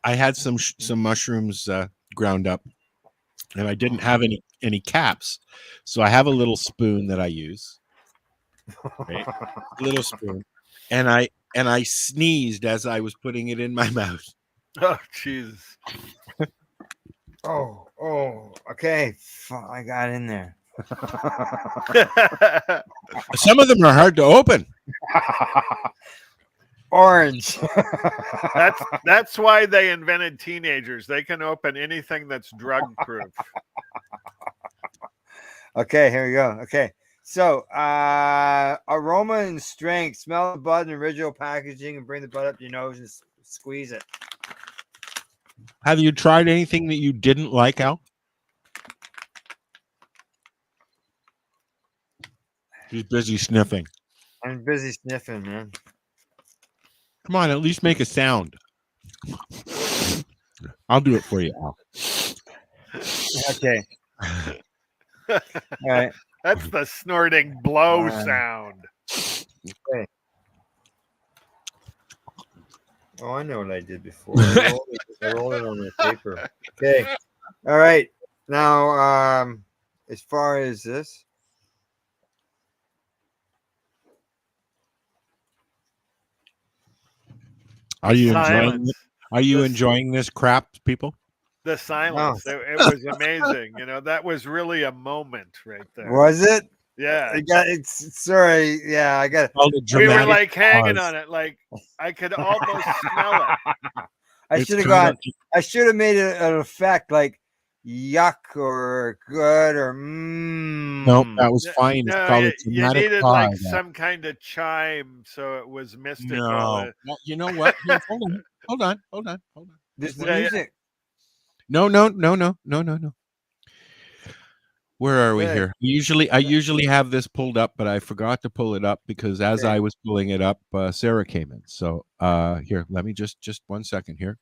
I had some mushrooms ground up, and I didn't have any caps, so I have a little spoon that I use. Right? Little spoon, and I sneezed as I was putting it in my mouth. Oh, Jesus. Oh, okay. I got in there. Some of them are hard to open. Orange. That's why they invented teenagers. They can open anything that's drug proof. Okay, here we go. Okay. So, aroma and strength. Smell the bud in original packaging and bring the bud up your nose and squeeze it. Have you tried anything that you didn't like, Al? She's busy sniffing. I'm busy sniffing, man. Come on, at least make a sound. I'll do it for you, Al. Okay. All right. That's the snorting blow sound. Okay. Oh, I know what I did before. I rolled it on my paper. Okay. All right. Now, as far as this. Are you Silence. enjoying this crap, people? The silence. No. It was amazing. That was really a moment right there. Was it? Yeah. It's sorry. Yeah, I got it. We were like hanging on it. Like I could almost smell it. I should have made it an effect like yuck or good or Nope, that was fine. It's called a you dramatic needed pause. like some kind of chime so it was mystical. No. Well, you know what? Here, hold on. There's the Yeah, music. No. Where are we here? I usually have this pulled up, but I forgot to pull it up because as I was pulling it up, Sarah came in. So here, let me just 1 second here.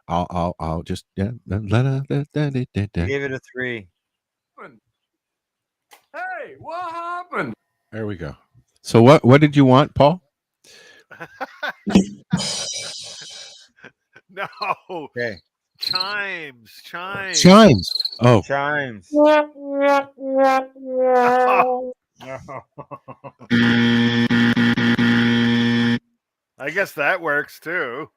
I'll just Give it a 3. Hey, what happened? There we go. So what did you want, Paul? No. Okay. Chimes. Oh. Chimes. I guess that works too.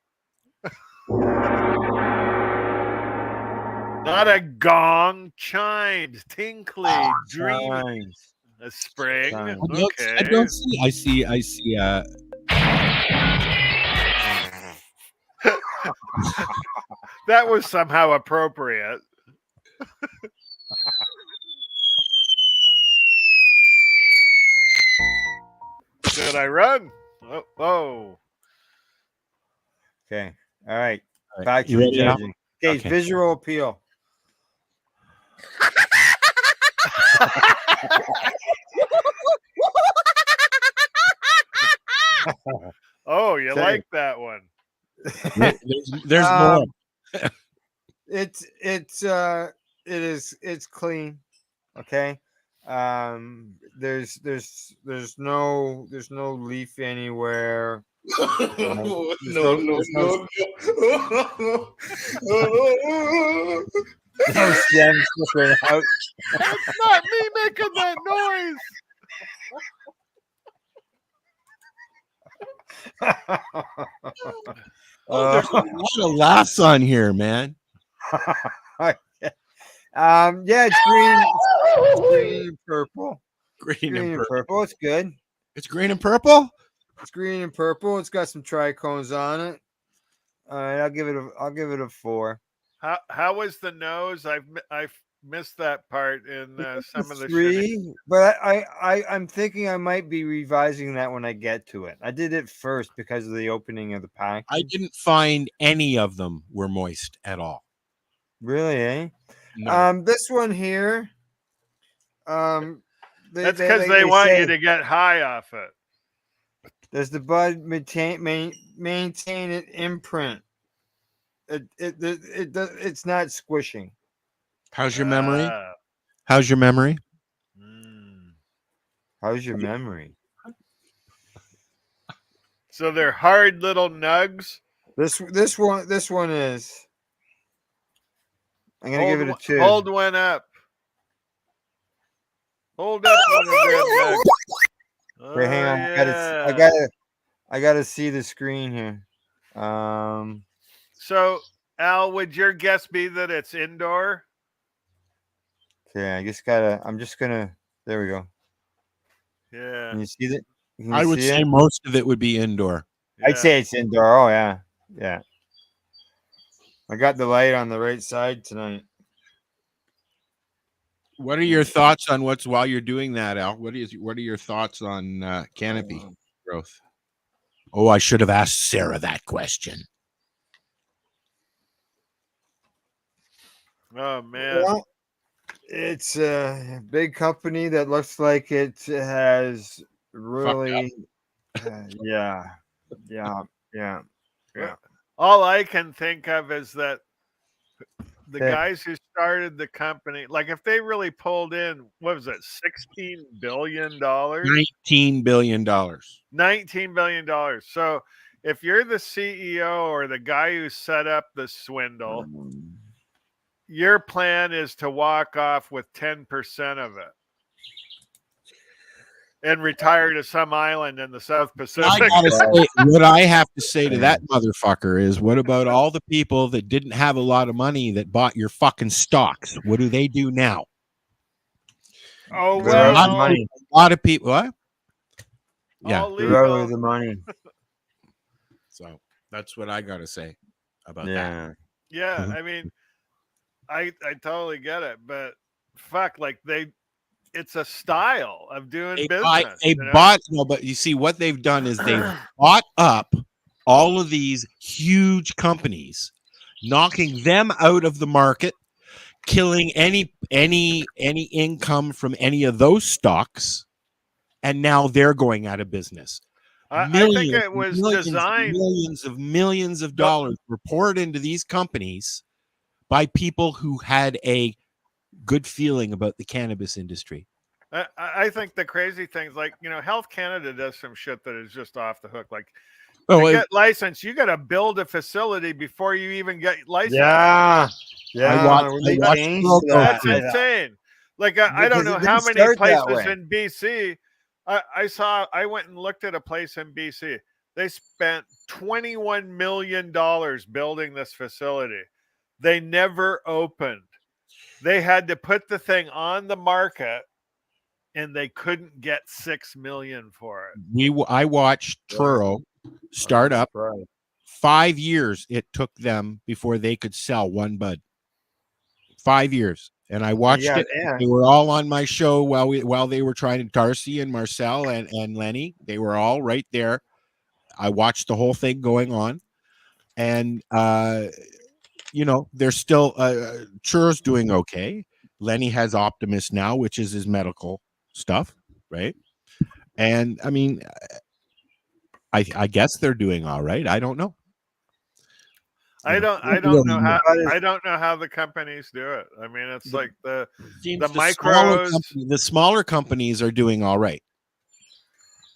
Not a gong, chimes, tinkly, dreamy. A spring. Chimes. Okay. I don't see. I see. That was somehow appropriate. Did I run? Oh. Okay. All right. Back to the judging. Okay. Visual appeal. Oh, you like that one? There's more. It's clean. Okay. There's no leaf anywhere. No. No stems sticking out. It's not me making that noise. There's a lot of laughs on here, man. Yeah, it's green. It's green and purple. Green and purple. It's good. It's green and purple. It's green and purple. It's got some trichomes on it. All right, I'll give it a 4. How was the nose? I've missed that part in some of the 3. But I'm thinking I might be revising that when I get to it. I did it first because of the opening of the pack. I didn't find any of them were moist at all. Really, eh? No. This one here. that's because they want you to get high off it. Does the bud maintain an imprint? It's not squishing. How's your memory? How's your memory? How's your memory? So they're hard little nugs. This one is. I'm gonna give it a 2. Hold one up. Hold up one of them nugs. Wait, hang on. Yeah. I gotta see the screen here. So, Al, would your guess be that it's indoor? Okay, I'm just gonna. There we go. Yeah. Can you see that? Can you I would see say it? most of it would be indoor. I'd say it's indoor. Oh yeah, yeah. I got the light on the right side tonight. What are your thoughts on what's while you're doing that, Al? What are your thoughts on canopy growth? Oh, I should have asked Sarah that question. Oh man. Well, it's a big company that looks like it has really, yeah. All I can think of is that the Yeah. guys who started the company, like if they really pulled in, what was it, $16 billion? $19 billion. $19 billion. So if you're the CEO or the guy who set up the swindle, your plan is to walk off with 10% of it and retire to some island in the South Pacific. What I have to say to that motherfucker is, what about all the people that didn't have a lot of money that bought your fucking stocks? What do they do now? Oh, A well, lot of people. What? Yeah, legal. The money. So that's what I got to say about that. Yeah, Mhm. I mean, I totally get it, but fuck, like it's a style of doing business. But you see what they've done is they've bought up all of these huge companies, knocking them out of the market, killing any income from any of those stocks, and now they're going out of business. I think it was designed. Millions of dollars were poured into these companies by people who had a good feeling about the cannabis industry. I think the crazy things, like, Health Canada does some shit that is just off the hook. Like, to get licensed, you got to build a facility before you even get licensed. Yeah. That's insane. Like, I don't know how many places in BC. I went and looked at a place in BC. They spent $21 million building this facility. They never opened. They had to put the thing on the market, and they couldn't get $6 million for it. I watched Truro start up. 5 years it took them before they could sell one bud. 5 years, and I watched it. Yeah. They were all on my show while they were trying to. Darcy and Marcel and Lenny, they were all right there. I watched the whole thing going on, and they're still Churo's doing okay. Lenny has Optimus now, which is his medical stuff, right? And I mean, I guess they're doing all right. I don't know. I don't know how the companies do it. I mean, it's like the micros. The smaller companies are doing all right.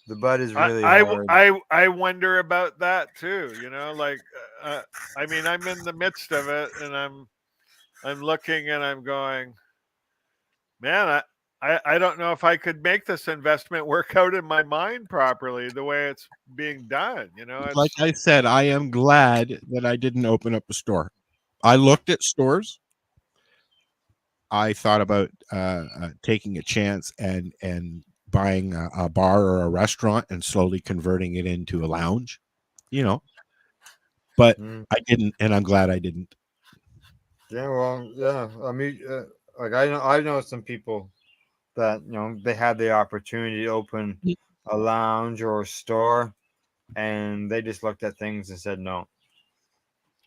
The bud is really hard. I wonder about that too. I mean, I'm in the midst of it, and I'm looking and I'm going, man, I don't know if I could make this investment work out in my mind properly the way it's being done. Like I said, I am glad that I didn't open up a store. I looked at stores. I thought about taking a chance and buying a bar or a restaurant and slowly converting it into a lounge, but I didn't, and I'm glad I didn't. Yeah, well, yeah. I mean, like I know some people that they had the opportunity to open a lounge or a store, and they just looked at things and said no.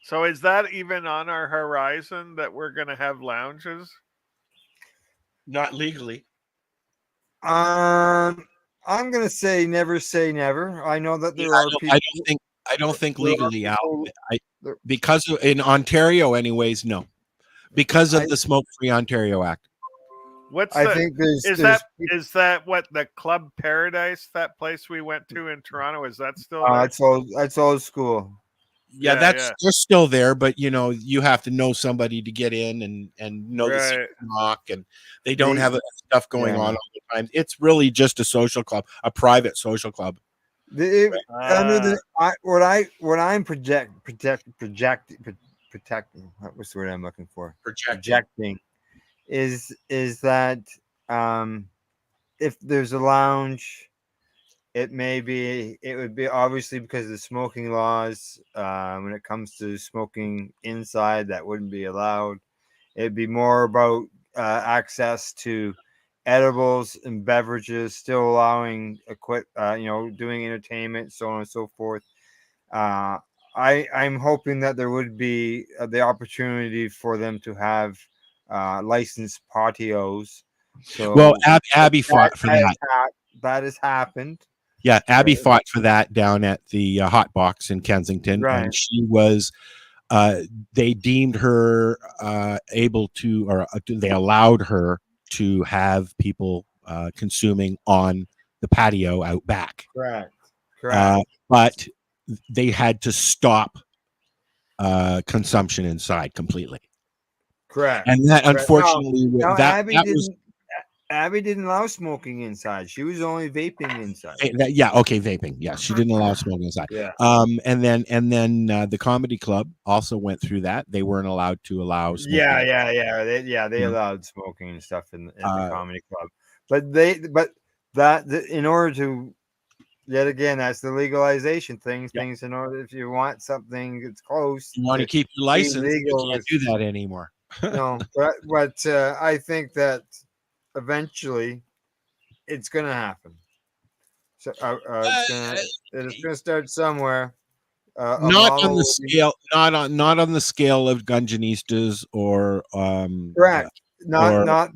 So is that even on our horizon that we're going to have lounges? Not legally. I'm gonna say never. I know that there are people. I don't think legally out. Because in Ontario, anyways, no. Because of the Smoke-Free Ontario Act. Is that what the Club Paradise, that place we went to in Toronto, is that still there? That's old school. Yeah, they're still there, but you have to know somebody to get in and know the secret knock, and they don't have stuff going on all the time. It's really just a social club, a private social club. What I'm projecting. What's the word I'm looking for? Projecting is that if there's a lounge, it would be obviously because of the smoking laws. When it comes to smoking inside, that wouldn't be allowed. It'd be more about access to edibles and beverages, still allowing doing entertainment, so on and so forth. I'm hoping that there would be the opportunity for them to have licensed patios. So Well, Abby fought for that. That has happened. Yeah, Abby fought for that down at the Hot Box in Kensington, Right. and she was. They deemed her able to, or they allowed her to have people consuming on the patio out back. Correct. But they had to stop consumption inside completely. Correct. And that, unfortunately, No, was Abby didn't allow smoking inside. She was only vaping inside. Vaping. Yeah, she didn't allow smoking inside. Yeah. And then the comedy club also went through that. They weren't allowed to allow smoking. They allowed smoking and stuff in the comedy club, but in order to, yet again, that's the legalization things. Yeah. Things in order, if you want something that's close, You want to keep your license, legal, you can't do that anymore. No, but I think that eventually it's going to happen. So it's going to start somewhere. Not on the scale, not on the scale of Gunjanistas or correct. Not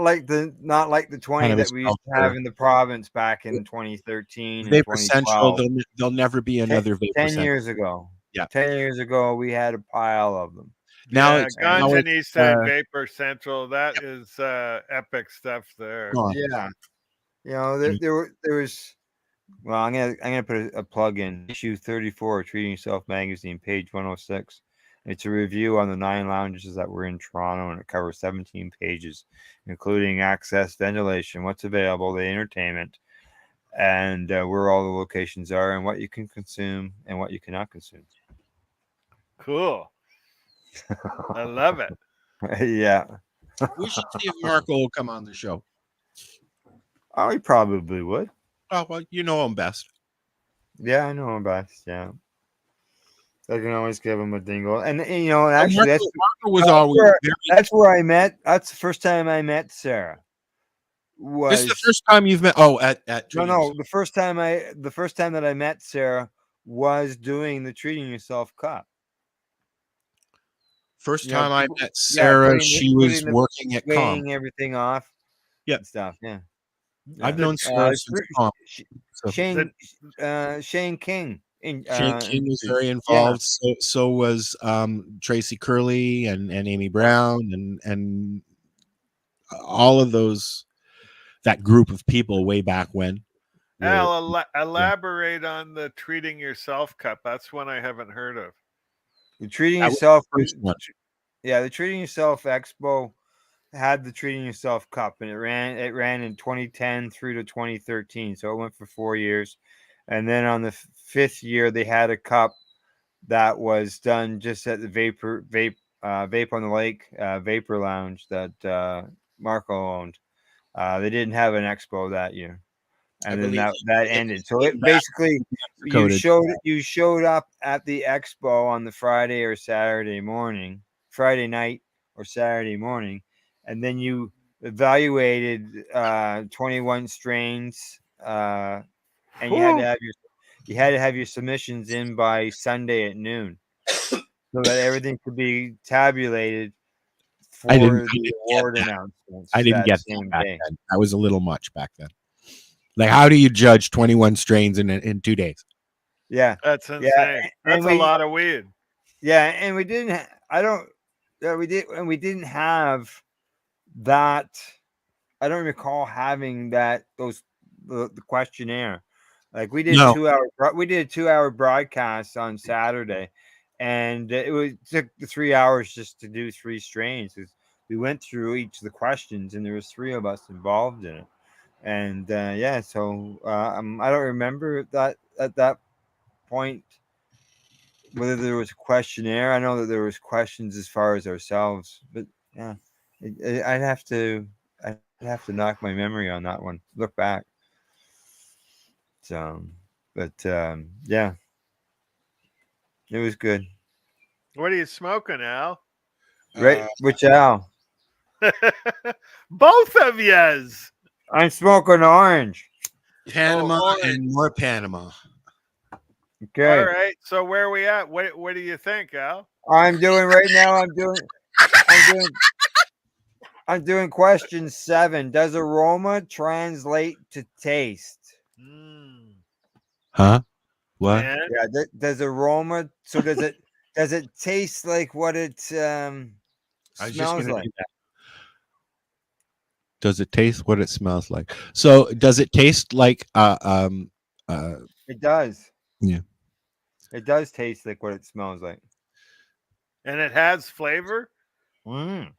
like the 20 that we used to have in the province back in 2013 and Vapor Central. 2012. There'll never be another Vapor 10 Central. years ago. Yeah, 10 years ago we had a pile of them. Now Gunjanista Vapor Central. That is epic stuff there. Yeah, there was. Well, I'm gonna put a plug in. Issue 34, Treating Yourself magazine, page 106. It's a review on the 9 lounges that were in Toronto, and it covers 17 pages, including access, ventilation, what's available, the entertainment, and where all the locations are, and what you can consume and what you cannot consume. Cool. I love it. Yeah. We should see if Marco will come on the show. Oh, he probably would. Oh, well, you know him best. Yeah, I know him best. Yeah. I can always give him a dingle. And actually, Marco was always that's where I met. That's the first time I met Sarah. This is the first time you've met? Oh, at no. The first time that I met Sarah was doing the Treating Yourself Cup. First time I met Sarah, she was working at Com. Everything off. Yeah. Stuff. Yeah. I've known Sarah since Com. Shane King. Shane King was very involved. Yeah. So was Tracy Curley and Amy Brown and all of that group of people way back when. Al, elaborate on the Treating Yourself Cup. That's one I haven't heard of. The Treating Yourself. The Treating Yourself Expo had the Treating Yourself Cup, and it ran in 2010 through to 2013. So it went for 4 years. And then on the 5th year, they had a cup that was done just at the Vape on the Lake Vapor Lounge that Marco owned. They didn't have an expo that year, and then that ended. So it basically you showed up at the expo on the Friday night or Saturday morning, and then you evaluated 21 strains. And you had to have your submissions in by Sunday at noon, so that everything could be tabulated for the award announcements. I didn't get that back then. That was a little much back then. Like, how do you judge 21 strains in 2 days? Yeah, that's insane. Yeah. That's a lot of weed. Yeah, and we didn't. We didn't have that. I don't recall having that. The questionnaire. Like we did a 2-hour broadcast on Saturday, and it took 3 hours just to do 3 strains. We went through each of the questions, and there was 3 of us involved in it. And so I don't remember that at that point whether there was a questionnaire. I know that there was questions as far as ourselves, but yeah, I'd have to I'd have to knock my memory on that one. Look back. So, but yeah, it was good. What are you smoking, Al? Right, which Al? Both of yous. I'm smoking orange. Panama orange. and more Panama. Okay. All right. So where are we at? What do you think, Al? I'm doing right now. I'm doing question 7. Does aroma translate to taste? Huh? What? And Yeah. Does aroma? So does it taste like what it I was just smells gonna like? do that. Does it taste what it smells like? So does it taste like It does. Yeah. It does taste like what it smells like. it has flavor. Mm.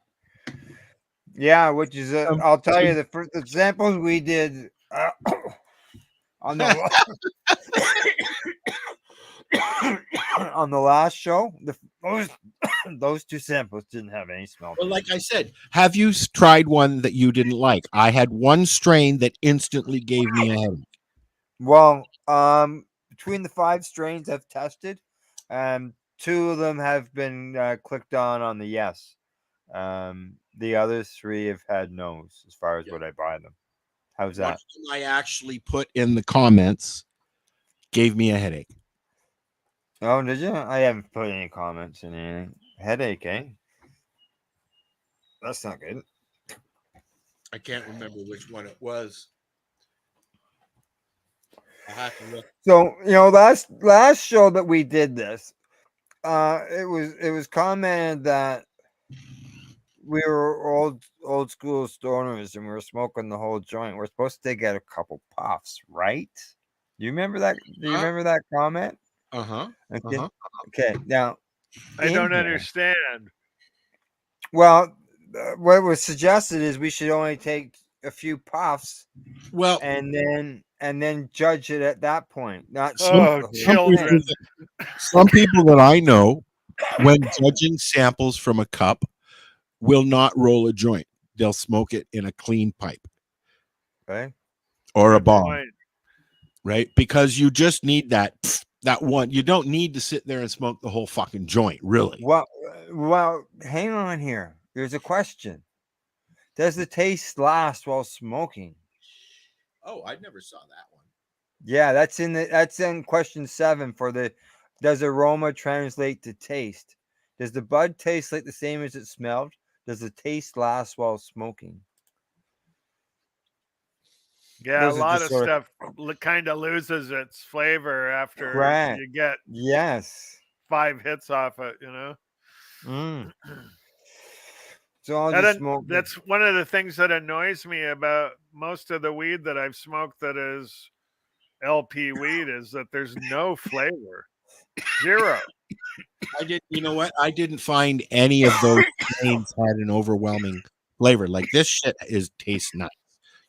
Yeah, which is I'll tell you the examples we did on the on the last show. Those 2 samples didn't have any smell. Well, like I said, have you tried one that you didn't like? I had one strain that instantly gave me a headache. Well, between the 5 strains I've tested, 2 of them have been clicked on the yes. The other 3 have had no's as far as what I buy them. How's One that? of them I actually put in the comments gave me a headache. Oh, did you? I haven't put any comments in anything. Headache, eh? That's not good. I can't remember which one it was. I'll have to look. So last show that we did this, it was commented that we were old school stoners and we were smoking the whole joint. We're supposed to get a couple puffs, right? Do you remember that? Do you remember that comment? Uh-huh. Okay. Uh-huh. Okay. Now, I don't here- understand. Well, what was suggested is we should only take a few puffs, Well, and then judge it at that point. Not Oh, children. some people that I know, when judging samples from a cup, will not roll a joint. They'll smoke it in a clean pipe Okay. or a Good bomb, point. right? Because you just need that one. You don't need to sit there and smoke the whole fucking joint, really. Well, hang on here. There's a question. Does the taste last while smoking? Oh, I never saw that one. Yeah, that's in question 7 for the does aroma translate to taste? Does the bud taste like the same as it smelled? Does the taste last while smoking? Yeah, Those a are lot just of sort of- stuff kind of loses its flavor after Correct. you get Yes. 5 hits off it, Mm. So I'll just smoke. That's one of the things that annoys me about most of the weed that I've smoked that is LP weed is that there's no flavor. Zero. I did. You know what? I didn't find any of those strains had an overwhelming flavor. Like this shit tastes nice.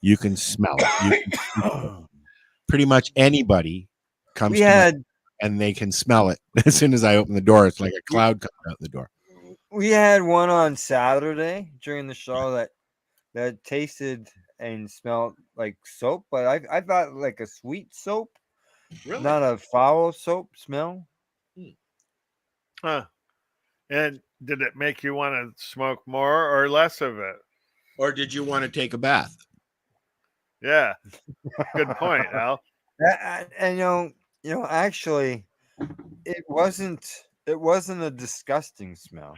You can smell it. Pretty much anybody comes We to had and they can smell it as soon as I open the door. It's like a cloud coming out the door. we had one on Saturday during the show that tasted and smelled like soap, but I thought like a sweet soap, Really? not a foul soap smell. Huh. And did it make you want to smoke more or less of it? Or did you want to take a bath? Yeah. Good point, Al. And actually, it wasn't a disgusting smell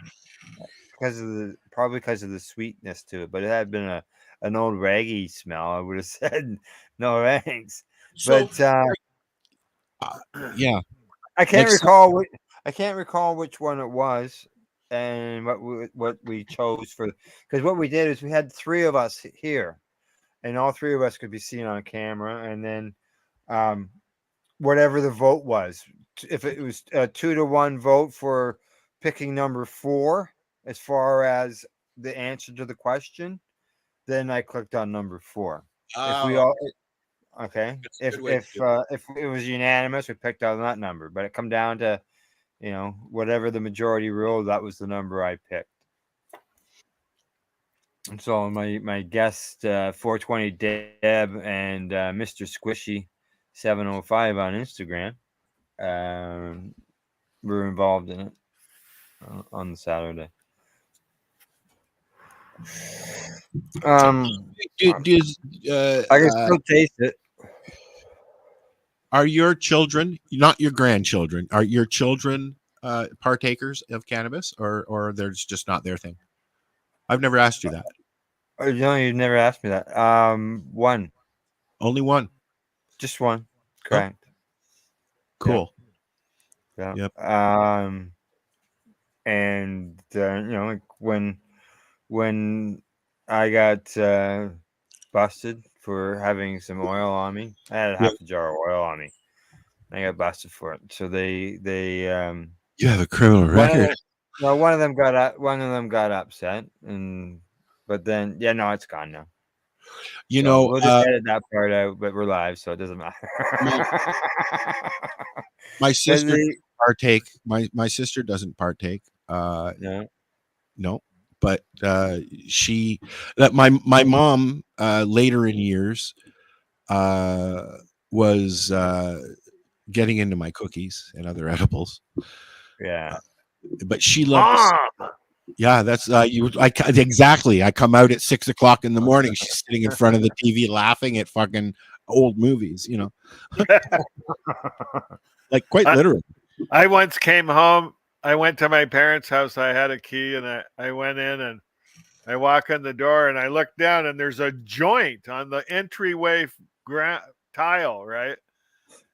probably because of the sweetness to it, but it had been an old raggy smell. I would have said no thanks. So, But yeah, I can't Like recall which one it was and what we chose for, because what we did is we had 3 of us here, and all 3 of us could be seen on camera, and then whatever the vote was, if it was a 2-to-1 vote for picking number 4 as far as the answer to the question, then I clicked on number 4. If we all okay, That's a good way to do it. if it was unanimous, we picked on that number, but it come down to whatever the majority ruled, that was the number I picked. And so my guest 420 Deb and Mr. Squishy 705 on Instagram were involved in it on the Saturday. I can still taste it. Are your children, not your grandchildren, are your children partakers of cannabis, or there's just not their thing? I've never asked you that. No, you've never asked me that. One. Only one. Just one. Correct. Cool. Yeah. Yep. And like when I got busted for having some oil on me, I had half a jar of oil on me. I got busted for it. So they you have a criminal record. One of them got upset, but then it's gone now. We'll just edit that part out, but we're live, so it doesn't matter. My sister partake. My sister doesn't partake. No, but my mom later in years was getting into my cookies and other edibles. Yeah, but she loves. Yeah, that's exactly. I come out at 6 o'clock in the morning. She's sitting in front of the TV laughing at fucking old movies, like quite literally. I once came home. I went to my parents' house. I had a key, and I went in, and I walk in the door, and I look down, and there's a joint on the entryway tile, right?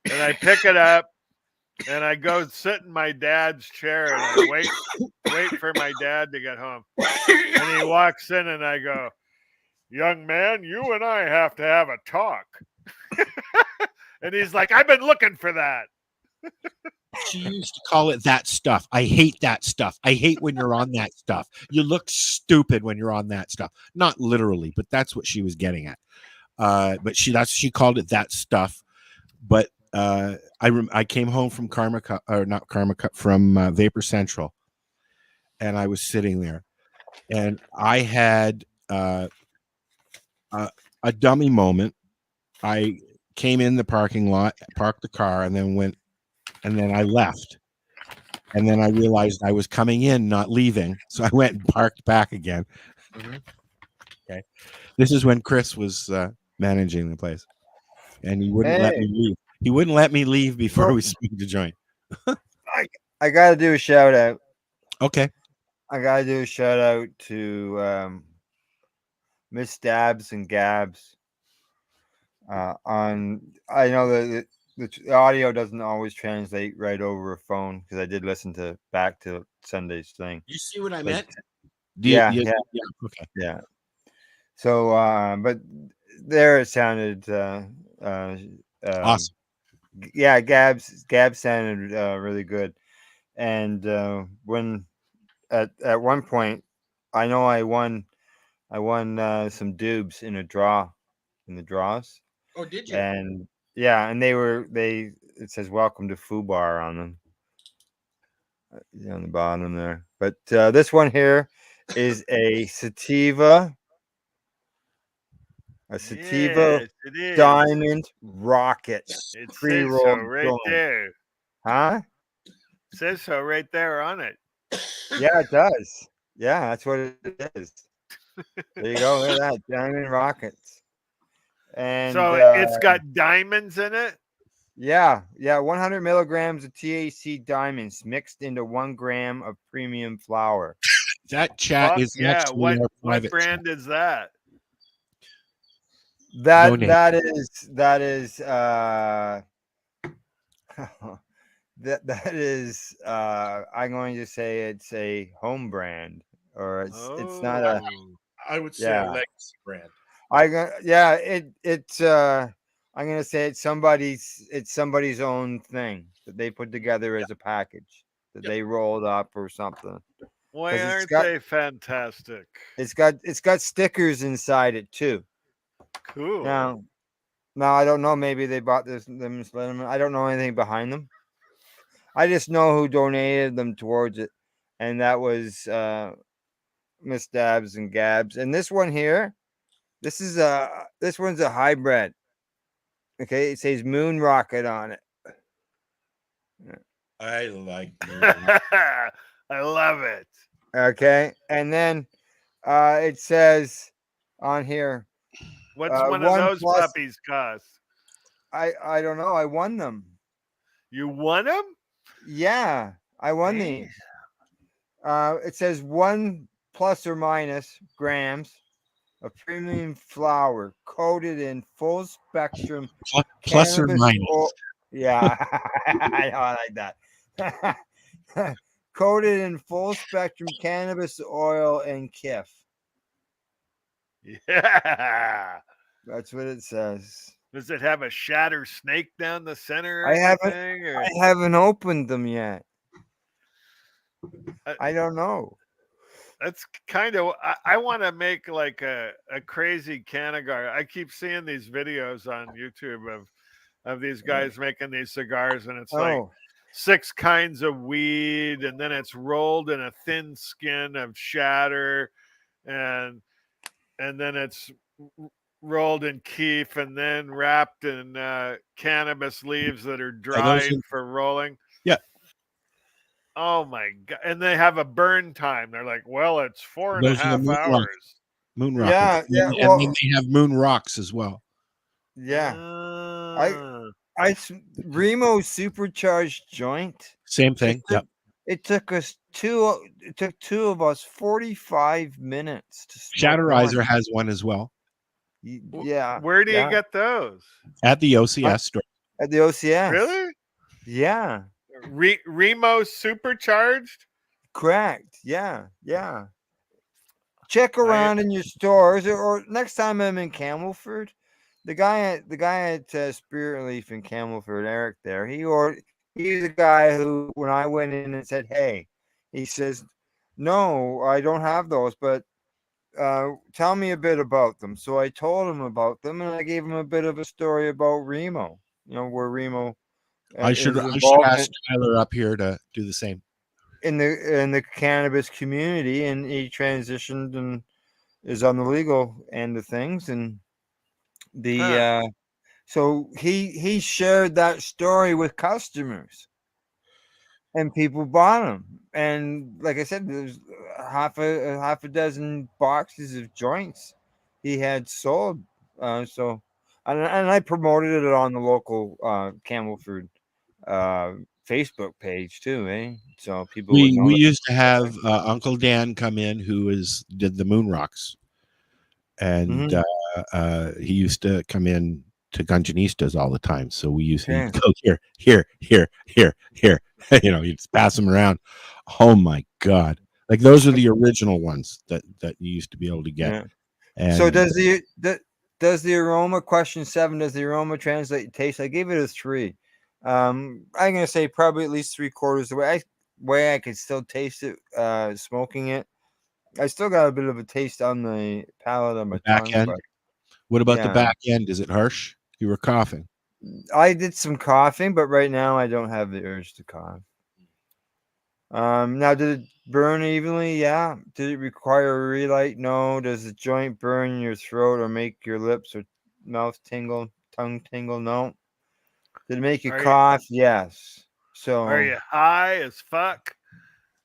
And I pick it up, and I go sit in my dad's chair, and I wait for my dad to get home. And he walks in, and I go, "Young man, you and I have to have a talk." And he's like, "I've been looking for that." She used to call it that stuff. I hate that stuff. I hate when you're on that stuff. You look stupid when you're on that stuff. Not literally, but that's what she was getting at. But she called it that stuff. But I came home from from Vapor Central, and I was sitting there, and I had a a dummy moment. I came in the parking lot, parked the car, and then I left. And then I realized I was coming in, not leaving. So I went and parked back again. Mm-hmm. Okay. This is when Chris was managing the place. And he wouldn't let me leave. He wouldn't let me leave before we smoked the joint. I got to do a shout out. Okay. I got to do a shout out to Miss Dabs and Gabs. I know that the audio doesn't always translate right over a phone, because I did listen back to Sunday's thing. You see what I meant? Yeah. Okay. Yeah. So, but there it sounded awesome. Yeah, Gabs sounded really good, and when at one point, I know I won some doobs in the draws. Oh, did you? And yeah, and it says "Welcome to Fubar" on them, on the bottom there. But this one here is a sativa. Yes, it is. Diamond Rocket. It pre-rolled says so right joint. there. Huh? It says so right there on it. Yeah, it does. Yeah, that's what it is. There you go. Look at that. Diamond Rockets. And so it's got diamonds in it? Yeah. 100 milligrams of THC diamonds mixed into 1 gram of premium flour. That chat is actually what brand is that? That is I'm going to say it's a home brand, or it's not a. I would say a legacy brand. I'm gonna say it's somebody's own thing that they put together as a package that they rolled up or something. Why aren't they fantastic? It's got stickers inside it too. Cool. Now I don't know. Maybe they bought them. I don't know anything behind them. I just know who donated them towards it, and that was mistabs and gabs. And this one here, this one's a hybrid. Okay, it says moon rocket on it. I like I love it. Okay, and then it says on here, What's one of one those plus. puppies cost? I don't know. I won them. You won them? Yeah, I won these. It says 1 plus or minus grams of premium flour coated in full spectrum plus or cannabis minus. Yeah, I know, I like that. Coated in full spectrum cannabis oil and kiff. Yeah. That's what it says. Does it have a shatter snake down the center? Or I haven't opened them yet. I don't know. That's kind of. I want to make like a crazy canagar. I keep seeing these videos on YouTube of these guys making these cigars, and it's like 6 kinds of weed, and then it's rolled in a thin skin of shatter, and then it's rolled in keef, and then wrapped in cannabis leaves that are dried for rolling. Yeah. Oh my God. And they have a burn time. They're like, well, it's 4.5 hours. Moon rock. Yeah. And then they have moon rocks as well. Yeah. I Remo supercharged joint. Same thing. It took two of us 45 minutes to Shatterizer has one as well. Yeah. Where do you get those? At the OCS store. At the OCS. Really? Yeah. Remo supercharged? Correct. Yeah. Check around in your stores, or next time I'm in Camelford, the guy at Spirit Leaf in Camelford, Eric there, he's the guy who, when I went in and said, hey, he says, no, I don't have those, but tell me a bit about them. So I told him about them, and I gave him a bit of a story about Remo, where Remo I should ask Tyler up here to do the same. In the cannabis community, and he transitioned and is on the legal end of things, and so he shared that story with customers, and people bought them. And like I said, there's half a dozen boxes of joints he had sold. So I promoted it on the local Camelford Facebook page too, eh? So people we used to have Uncle Dan come in, who did the moon rocks, and he used to come in to Gunjanistas all the time. So we used to go here, you just pass them around. Oh my God! Like those are the original ones that you used to be able to get. Yeah. And so does the aroma, question 7, does the aroma translate taste? I gave it a 3. I'm gonna say probably at least 3/4 the way I could still taste it, smoking it. I still got a bit of a taste on the palate on my back tongue. end. But what about the back end? Is it harsh? You were coughing. I did some coughing, but right now I don't have the urge to cough. Now, did it burn evenly? Yeah. Did it require a relight? No. Does the joint burn in your throat or make your lips or mouth tingle, tongue tingle? No. Did it make you cough? Yes. So are you high as fuck?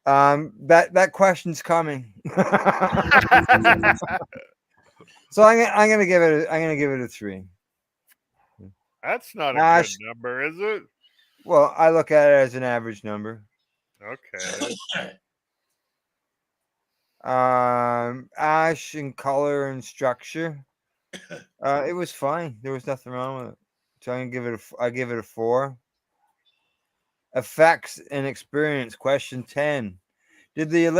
That question's coming. So I'm gonna give it a 3. That's not a good number, is it? Well, I look at it as an average number. Okay. Ash in color and structure. It was fine. There was nothing wrong with it. So I give it a 4. Effects and experience. Question 10. Did the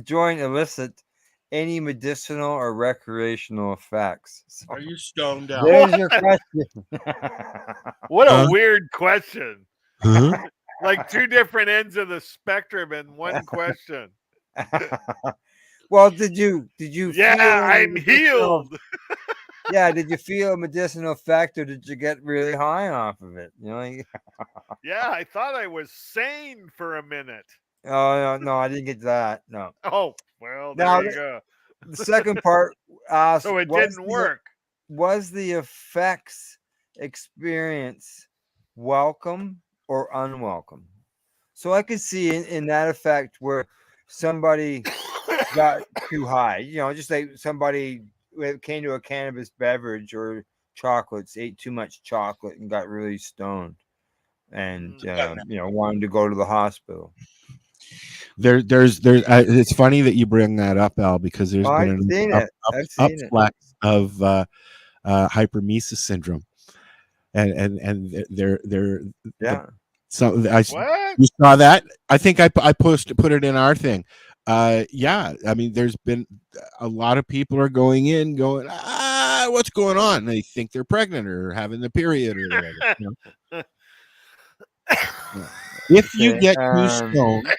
joint elicit any medicinal or recreational effects? So, are you stoned out? There's your question. What a weird question. Huh? Like 2 different ends of the spectrum in one question. Well, did you? Yeah, I'm healed. Yeah, did you feel a medicinal effect, or did you get really high off of it? Yeah, I thought I was sane for a minute. Oh no, I didn't get that. No. Oh, well, Now there you go. the second part asked, So it didn't work. Was the effects experience welcome or unwelcome? So I could see in that effect where somebody got too high, just like somebody came to a cannabis beverage or chocolates, ate too much chocolate and got really stoned and, wanted to go to the hospital. There's it's funny that you bring that up, Al, because there's been an upflux of hypermesis syndrome, and they're so you saw that. I think I put it in our thing. Yeah, I mean, there's been a lot of people are going, what's going on? They think they're pregnant or having the period or whatever. If you get too stoned,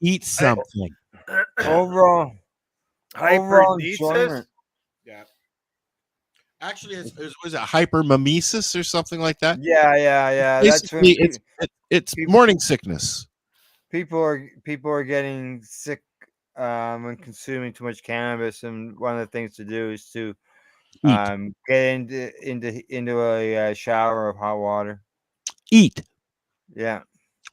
eat something. Overall enjoyment. Yeah. Actually, was it hypermemesis or something like that? Yeah. Basically, it's morning sickness. People are getting sick when consuming too much cannabis, and one of the things to do is to get into a shower of hot water. Eat. Yeah.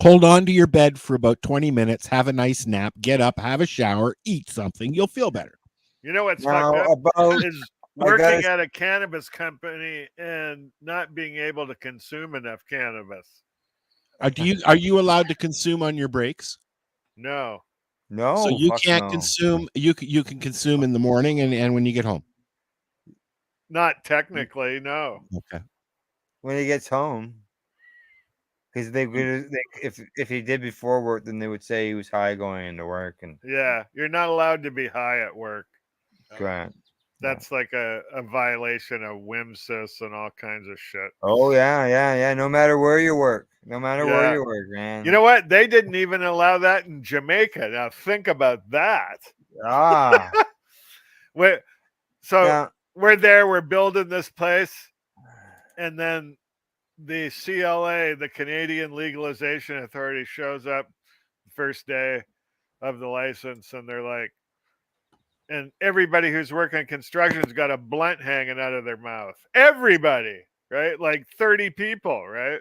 Hold on to your bed for about 20 minutes. Have a nice nap. Get up. Have a shower. Eat something. You'll feel better. You know what's fucked up is working at a cannabis company and not being able to consume enough cannabis. Are you allowed to consume on your breaks? No. So you can't consume. You can consume in the morning and when you get home. Not technically, no. Okay. When he gets home, because if he did before work, then they would say he was high going into work, and yeah, you're not allowed to be high at work. Correct. That's like a violation of WMSIS and all kinds of shit. Oh yeah. No matter where you work, man. You know what? They didn't even allow that in Jamaica. Now think about that. We're there. We're building this place, and then the CLA, the Canadian Legalization Authority, shows up the first day of the license, and they're like, and everybody who's working construction's got a blunt hanging out of their mouth. Everybody, right? Like 30 people, right?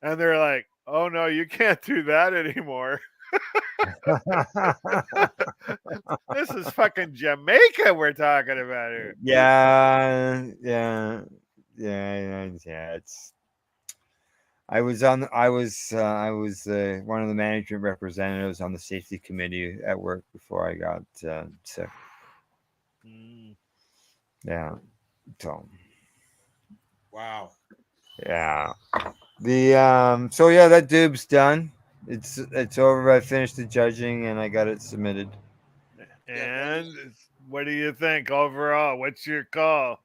And they're like, oh no, you can't do that anymore. This is fucking Jamaica we're talking about here. Yeah. It's. I was one of the management representatives on the safety committee at work before I got sick. Yeah. So. Wow. Yeah. That dube's done. It's over. I finished the judging and I got it submitted. And what do you think overall? What's your call?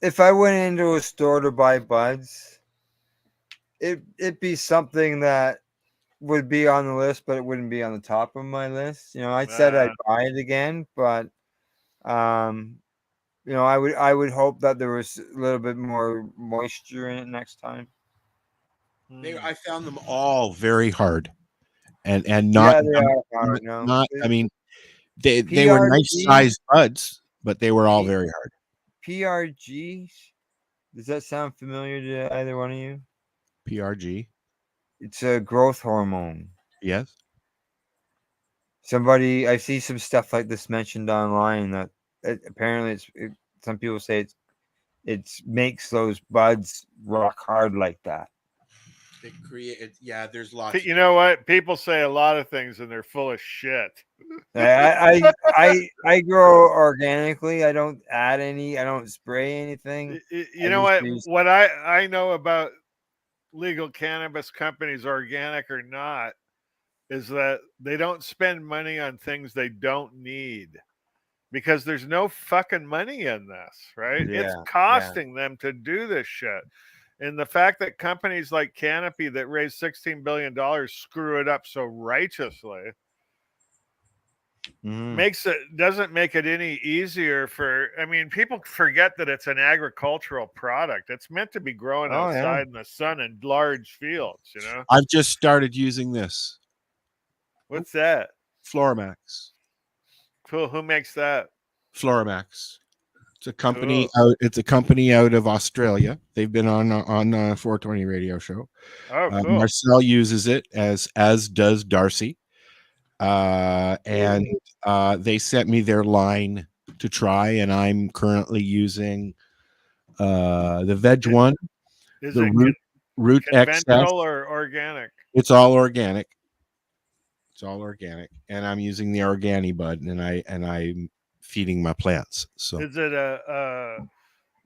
If I went into a store to buy buds, it'd be something that would be on the list, but it wouldn't be on the top of my list. I said I'd buy it again, but I would hope that there was a little bit more moisture in it next time. I found them all very hard, and not. They are hard. Not. I mean, they were nice sized buds, but they were all very hard. PRG. Does that sound familiar to either one of you? PRG. It's a growth hormone. Yes. I see some stuff like this mentioned online that apparently some people say it makes those buds rock hard like that. They create it. Yeah, there's lots. You know what? People say a lot of things and they're full of shit. I grow organically. I don't add any. I don't spray anything. You know what? What I know about legal cannabis companies, organic or not, is that they don't spend money on things they don't need because there's no fucking money in this, right? Yeah, it's costing them to do this shit. And the fact that companies like Canopy that raised $16 billion screw it up so righteously. doesn't make it any easier for. I mean, people forget that it's an agricultural product. It's meant to be grown outside in the sun in large fields. You know. I've just started using this. What's that? Floramax. Cool. Who makes that? Floramax. It's a company out. It's a company out of Australia. They've been on 420 radio show. Oh, cool. Marcel uses it as does Darcy. And they sent me their line to try, and I'm currently using the veg one. Is the it root conventional XS. or organic? It's all organic. It's all organic, and I'm using the Organi bud, and I'm feeding my plants. So is it a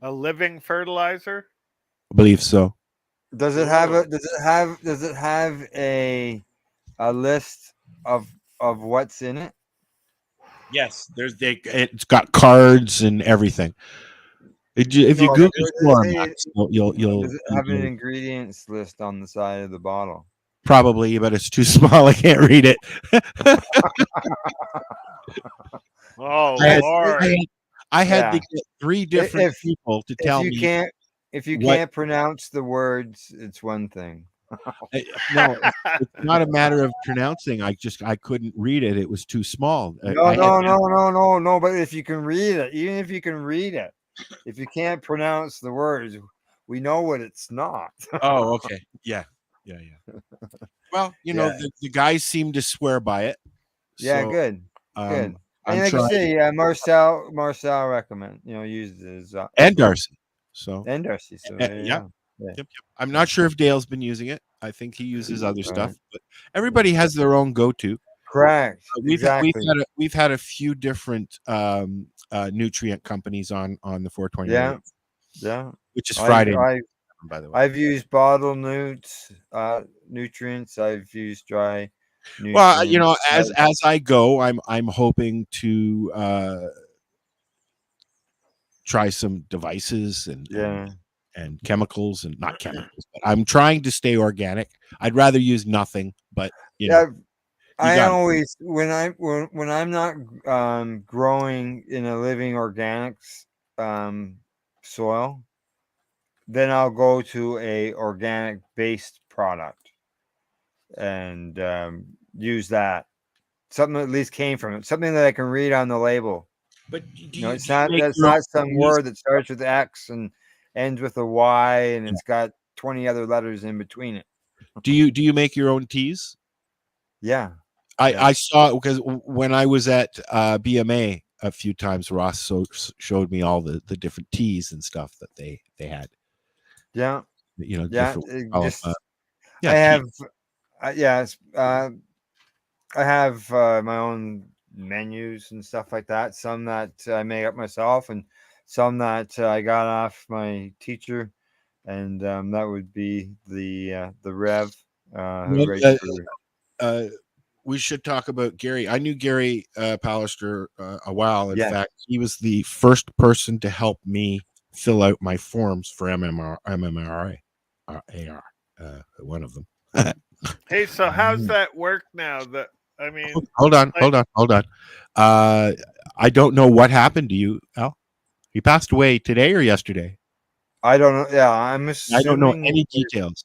living fertilizer? I believe so. Does it have a list of what's in it? Yes, it's got cards and everything. If you Google Floramax, you'll does it have an ingredients list on the side of the bottle? Probably, but it's too small. I can't read it. Oh, Lord. I had to get 3 different people to tell me. If you can't pronounce the words, it's one thing. No, it's not a matter of pronouncing. I couldn't read it. It was too small. No. But if you can read it, even if you can read it, if you can't pronounce the words, we know what it's not. Oh, okay. Yeah. Well, the guys seem to swear by it. Yeah, so, good. And like trying. I say, Marcel recommend uses and Darcy. And Darcy. So Yep. I'm not sure if Dale's been using it. I think he uses other stuff, but everybody has their own go-to. Correct. We've had a few different nutrient companies on the 420. Yeah. Which is Friday. By the way, I've used bottle nutrients. I've used dry nutrients. Well, as I go, I'm hoping to try some devices and chemicals, and not chemicals, but I'm trying to stay organic. I'd rather use nothing, but I always when I'm not growing in a living organics soil, then I'll go to a organic based product and use that. Something that at least came from it, something that I can read on the label. But it's not some word that starts with X and ends with a Y, and it's got 20 other letters in between it. Do you make your own teas? Yeah. I saw it because when I was at BMA a few times, Ross showed me all the different teas and stuff that they had. Yeah. I have my own menus and stuff like that. Some that I make up myself, and some that I got off my teacher, and that would be the Rev. We should talk about Gary. I knew Gary Pallister a while. In fact, he was the first person to help me fill out my forms for MMRA. AR, one of them. Hey, so how's that work now? Hold on. I don't know what happened to you, Al. He passed away today or yesterday. I don't know. Yeah, I don't know any details.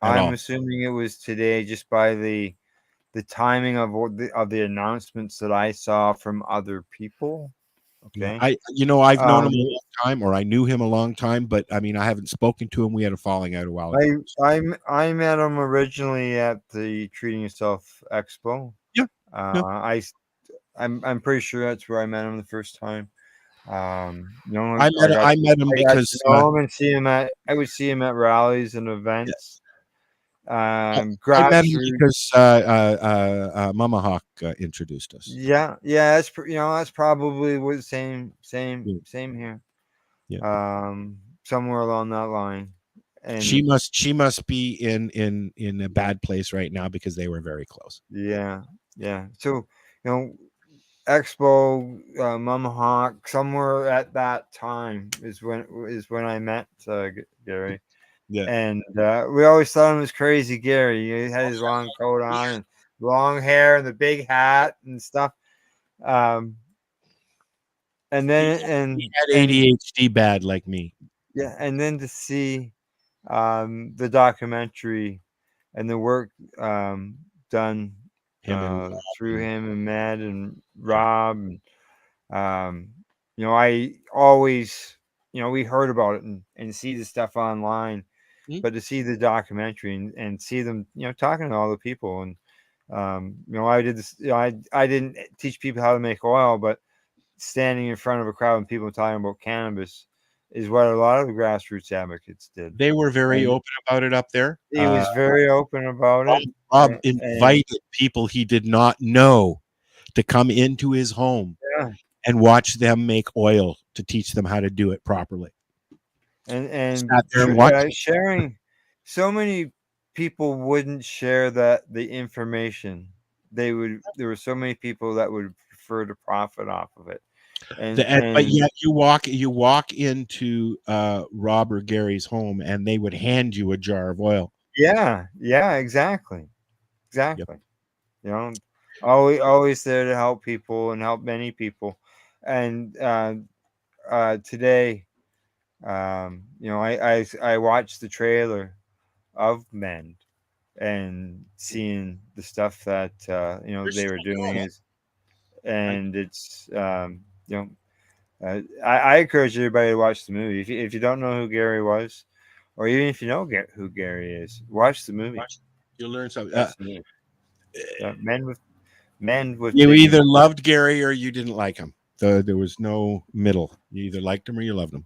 I'm assuming it was today, just by the timing of the announcements that I saw from other people. Okay. I've known him a long time, or I knew him a long time, but I haven't spoken to him. We had a falling out a while ago. I met him originally at the Treating Yourself Expo. Yeah. I'm pretty sure that's where I met him the first time. I met him because I would see him at rallies and events. I met him because Mama Hawk introduced us. Yeah, that's probably the same here. Yeah. Somewhere along that line. And she must be in a bad place right now because they were very close. Yeah. So Expo, Mama Hawk, somewhere at that time is when I met Gary. Yeah. And we always thought him was crazy Gary. He had his long coat on and long hair and the big hat and stuff. um, and then He had ADHD bad like me. yeah, and then to see the documentary and the work done Him and Rob through and- him and Matt and Rob. And, I always, we heard about it and see the stuff online, Mhm. but to see the documentary and see them, talking to all the people. And, I did this, I didn't teach people how to make oil, but standing in front of a crowd and people talking about cannabis is what a lot of the grassroots advocates did. They were very And open about it up there. he was very open about it. Rob and- invited people he did not know to come into his home Yeah. and watch them make oil to teach them how to do it properly. and Sat there and watched. sharing. So many people wouldn't share the information. There were so many people that would prefer to profit off of it. But yet you walk into Rob or Gary's home and they would hand you a jar of oil. yeah, exactly. Always there to help people and help many people. And today, I watched the trailer of Mend and seeing the stuff that they were doing and it's I encourage everybody to watch the movie. If you don't know who Gary was, or even if you know who Gary is, watch the movie. You'll learn something. Watch the movie. Men with You big either loved Gary or you didn't like him. There was no middle. You either liked him or you loved him.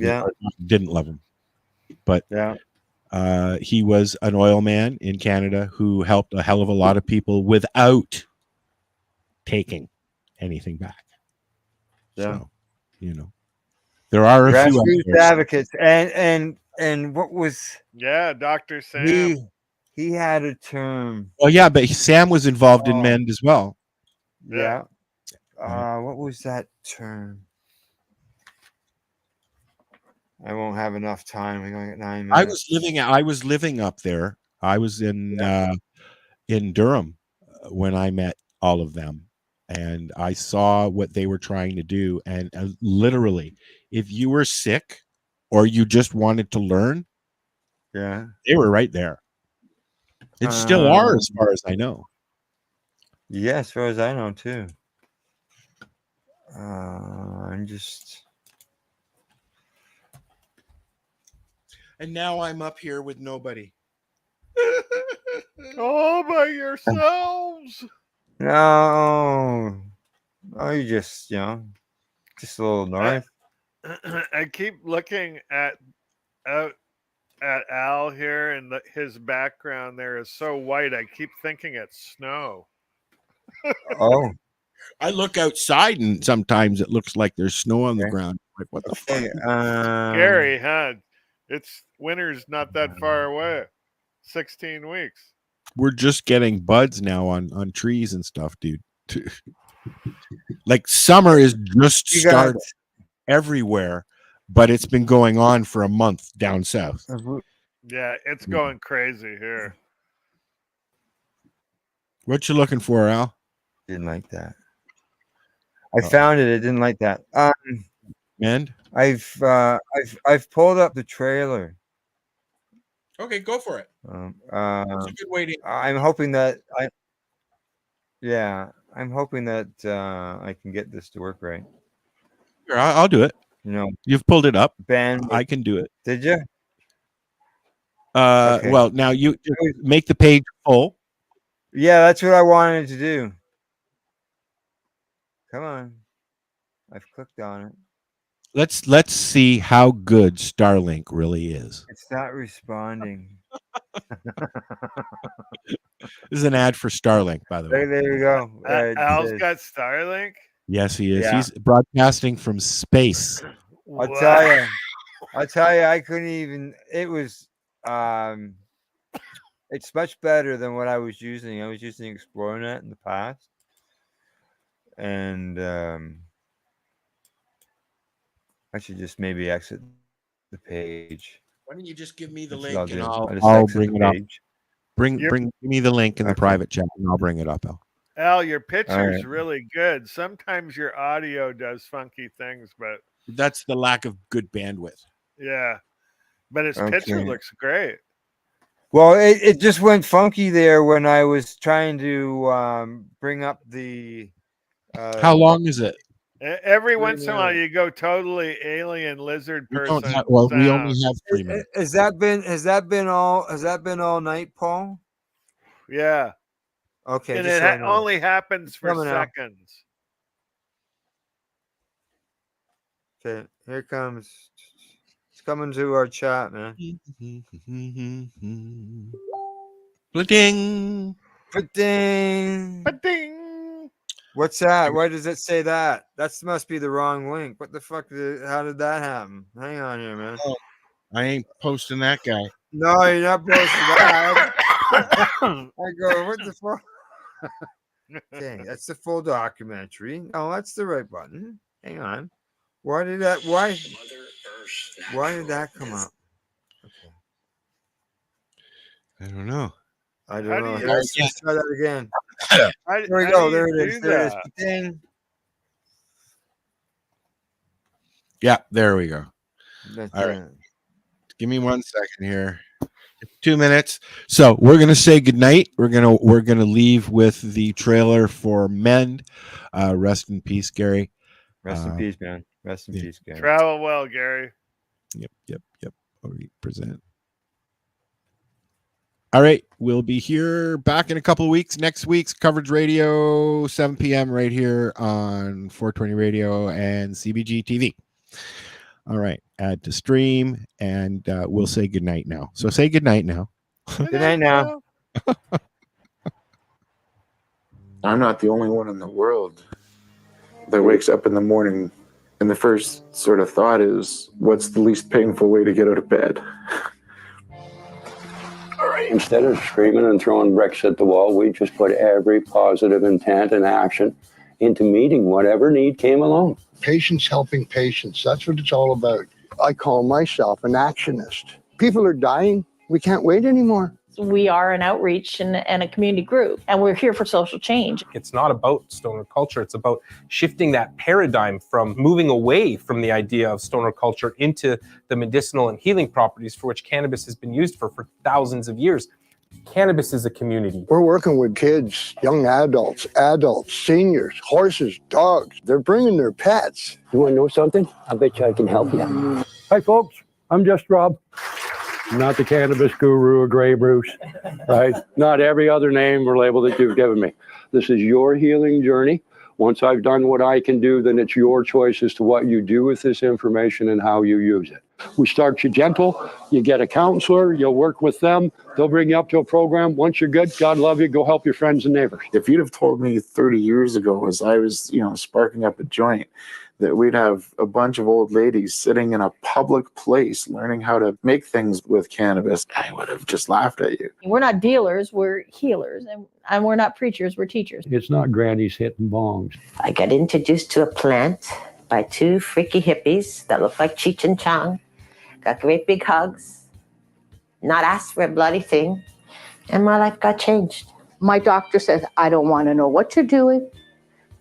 yeah, Or didn't love him. But yeah. he was an oil man in Canada who helped a hell of a lot of people without taking anything back. Yeah. So, there are a few out Grassroots there. advocates, and what was Yeah, Dr. Sam. he had a term. Well, yeah, but Sam was involved in Oh. Mend as well. Yeah. Right. What was that term? I won't have enough time. We're going to get 9 minutes. I was living up there. I was in Durham when I met all of them, and I saw what they were trying to do. And literally, if you were sick or you just wanted to learn, Yeah. they were right there. It still are, as far as I know. Yeah, as far as I know too. I'm just. And now I'm up here with nobody. All by yourselves. No. Oh, you just just a little north. I keep looking at Al here, and his background there is so white. I keep thinking it's snow. Oh. I look outside and sometimes it looks like there's snow on the ground. Like, what the fuck? Scary, huh? It's winter's not that far away. 16 weeks. We're just getting buds now on trees and stuff, dude. Like summer is just started everywhere, but it's been going on for a month down south. Yeah, it's going crazy here. What you looking for, Al? Didn't like that. I found it. I didn't like that. Mend? I've pulled up the trailer. Okay, go for it. It's a good way to. I'm hoping that I'm hoping that I can get this to work right. Sure, I'll do it. You've pulled it up. Ben, I can do it. Did you? Okay. Well, now you make the page full. Yeah, that's what I wanted to do. Come on. I've clicked on it. Let's see how good Starlink really is. It's not responding. This is an ad for Starlink, by the way. There you go. Al's got Starlink. Yes, he is. Yeah. He's broadcasting from space. I'll tell you, I couldn't even. It was. It's much better than what I was using. I was using ExplorerNet in the past, and I should just maybe exit the page. Why don't you just give me the That's what link and I'll I'll exit bring the it up. page. Give me the link in the private chat and I'll bring it up, Al. Al, your picture's right. really good. Sometimes your audio does funky things, but That's the lack of good bandwidth. yeah. But his picture Okay. looks great. Well, it just went funky there when I was trying to bring up the. How long is it? Every once in a while, you go totally alien lizard We person. don't have. Well, we sound. only have 3 minutes. Has that been all night, Paul? Yeah. Okay, And just it so I know. only happens for Coming out. seconds. Okay, here comes. It's coming to our chat, man. Bling. Ba-ding. Ba-ding! What's that? Why does it say that? That must be the wrong link. What the fuck? How did that happen? Hang on here, man. I ain't posting that guy. No, you're not posting that. I go, what the fuck? Dang, that's the full documentary. Oh, that's the right button. Hang on. Why did that come up? Okay. I don't know. I don't How know. do you- Let's try that again. How There we do go. you There it do is. There it is. that? Ding. Yeah, there we go. That's All right. it. Give me 1 second here. 2 minutes. So we're gonna say goodnight. We're gonna leave with the trailer for Mend. Rest in peace, Gary. Rest in peace, man. Rest in peace, Gary. Travel well, Gary. Yep. I'll present. All right, we'll be here back in a couple of weeks. Next week's Coverage Radio, 7 p.m. right here on 420 Radio and CBGtv. All right, add to stream, and we'll say goodnight now. So say goodnight now. Good night now. I'm not the only one in the world that wakes up in the morning and the first sort of thought is, what's the least painful way to get out of bed? Instead of screaming and throwing bricks at the wall, we just put every positive intent and action into meeting whatever need came along. Patients helping patients. That's what it's all about. I call myself an actionist. People are dying. We can't wait anymore. We are an outreach and a community group, and we're here for social change. It's not about stoner culture. It's about shifting that paradigm from moving away from the idea of stoner culture into the medicinal and healing properties for which cannabis has been used for thousands of years. Cannabis is a community. We're working with kids, young adults, seniors, horses, dogs. They're bringing their pets. You want to know something? I bet you I can help you. Hi, folks. I'm just Rob. I'm not the cannabis guru or Grey Bruce, right? Not every other name or label that you've given me. This is your healing journey. Once I've done what I can do, then it's your choice as to what you do with this information and how you use it. We start you gentle. You get a counselor. You'll work with them. They'll bring you up to a program. Once you're good, God love you. Go help your friends and neighbors. If you'd have told me 30 years ago as I was, sparking up a joint, that we'd have a bunch of old ladies sitting in a public place learning how to make things with cannabis, I would have just laughed at you. We're not dealers, we're healers, and we're not preachers, we're teachers. It's not grannies hitting bongs. I got introduced to a plant by two freaky hippies that looked like Cheech and Chong, got great big hugs, not asked for a bloody thing, and my life got changed. My doctor says, I don't want to know what you're doing,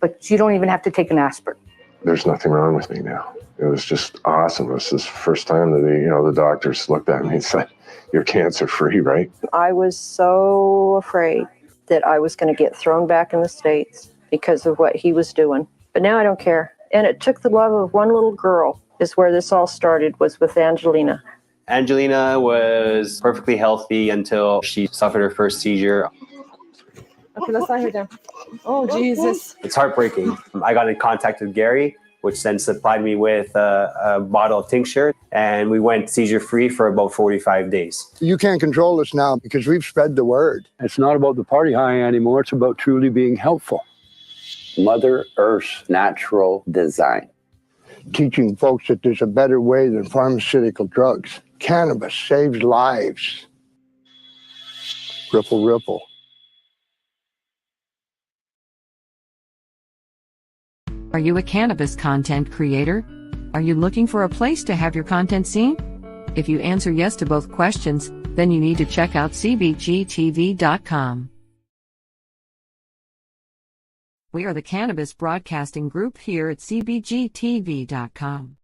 but you don't even have to take an aspirin. There's nothing wrong with me now. It was just awesome. It was the first time that the doctors looked at me and said, "You're cancer free, right?" I was so afraid that I was going to get thrown back in the States because of what he was doing. But now I don't care. And it took the love of one little girl is where this all started, was with Angelina. Angelina was perfectly healthy until she suffered her first seizure. Okay, let's lie her down. Oh, Jesus. It's heartbreaking. I got in contact with Gary, which then supplied me with a bottle of tincture, and we went seizure-free for about 45 days. You can't control us now because we've spread the word. It's not about the party high anymore. It's about truly being helpful. Mother Earth's natural design. Teaching folks that there's a better way than pharmaceutical drugs. Cannabis saves lives. Ripple, ripple. Are you a cannabis content creator? Are you looking for a place to have your content seen? If you answer yes to both questions, then you need to check out CBGtv.com. We are the Cannabis Broadcasting Group here at CBGtv.com.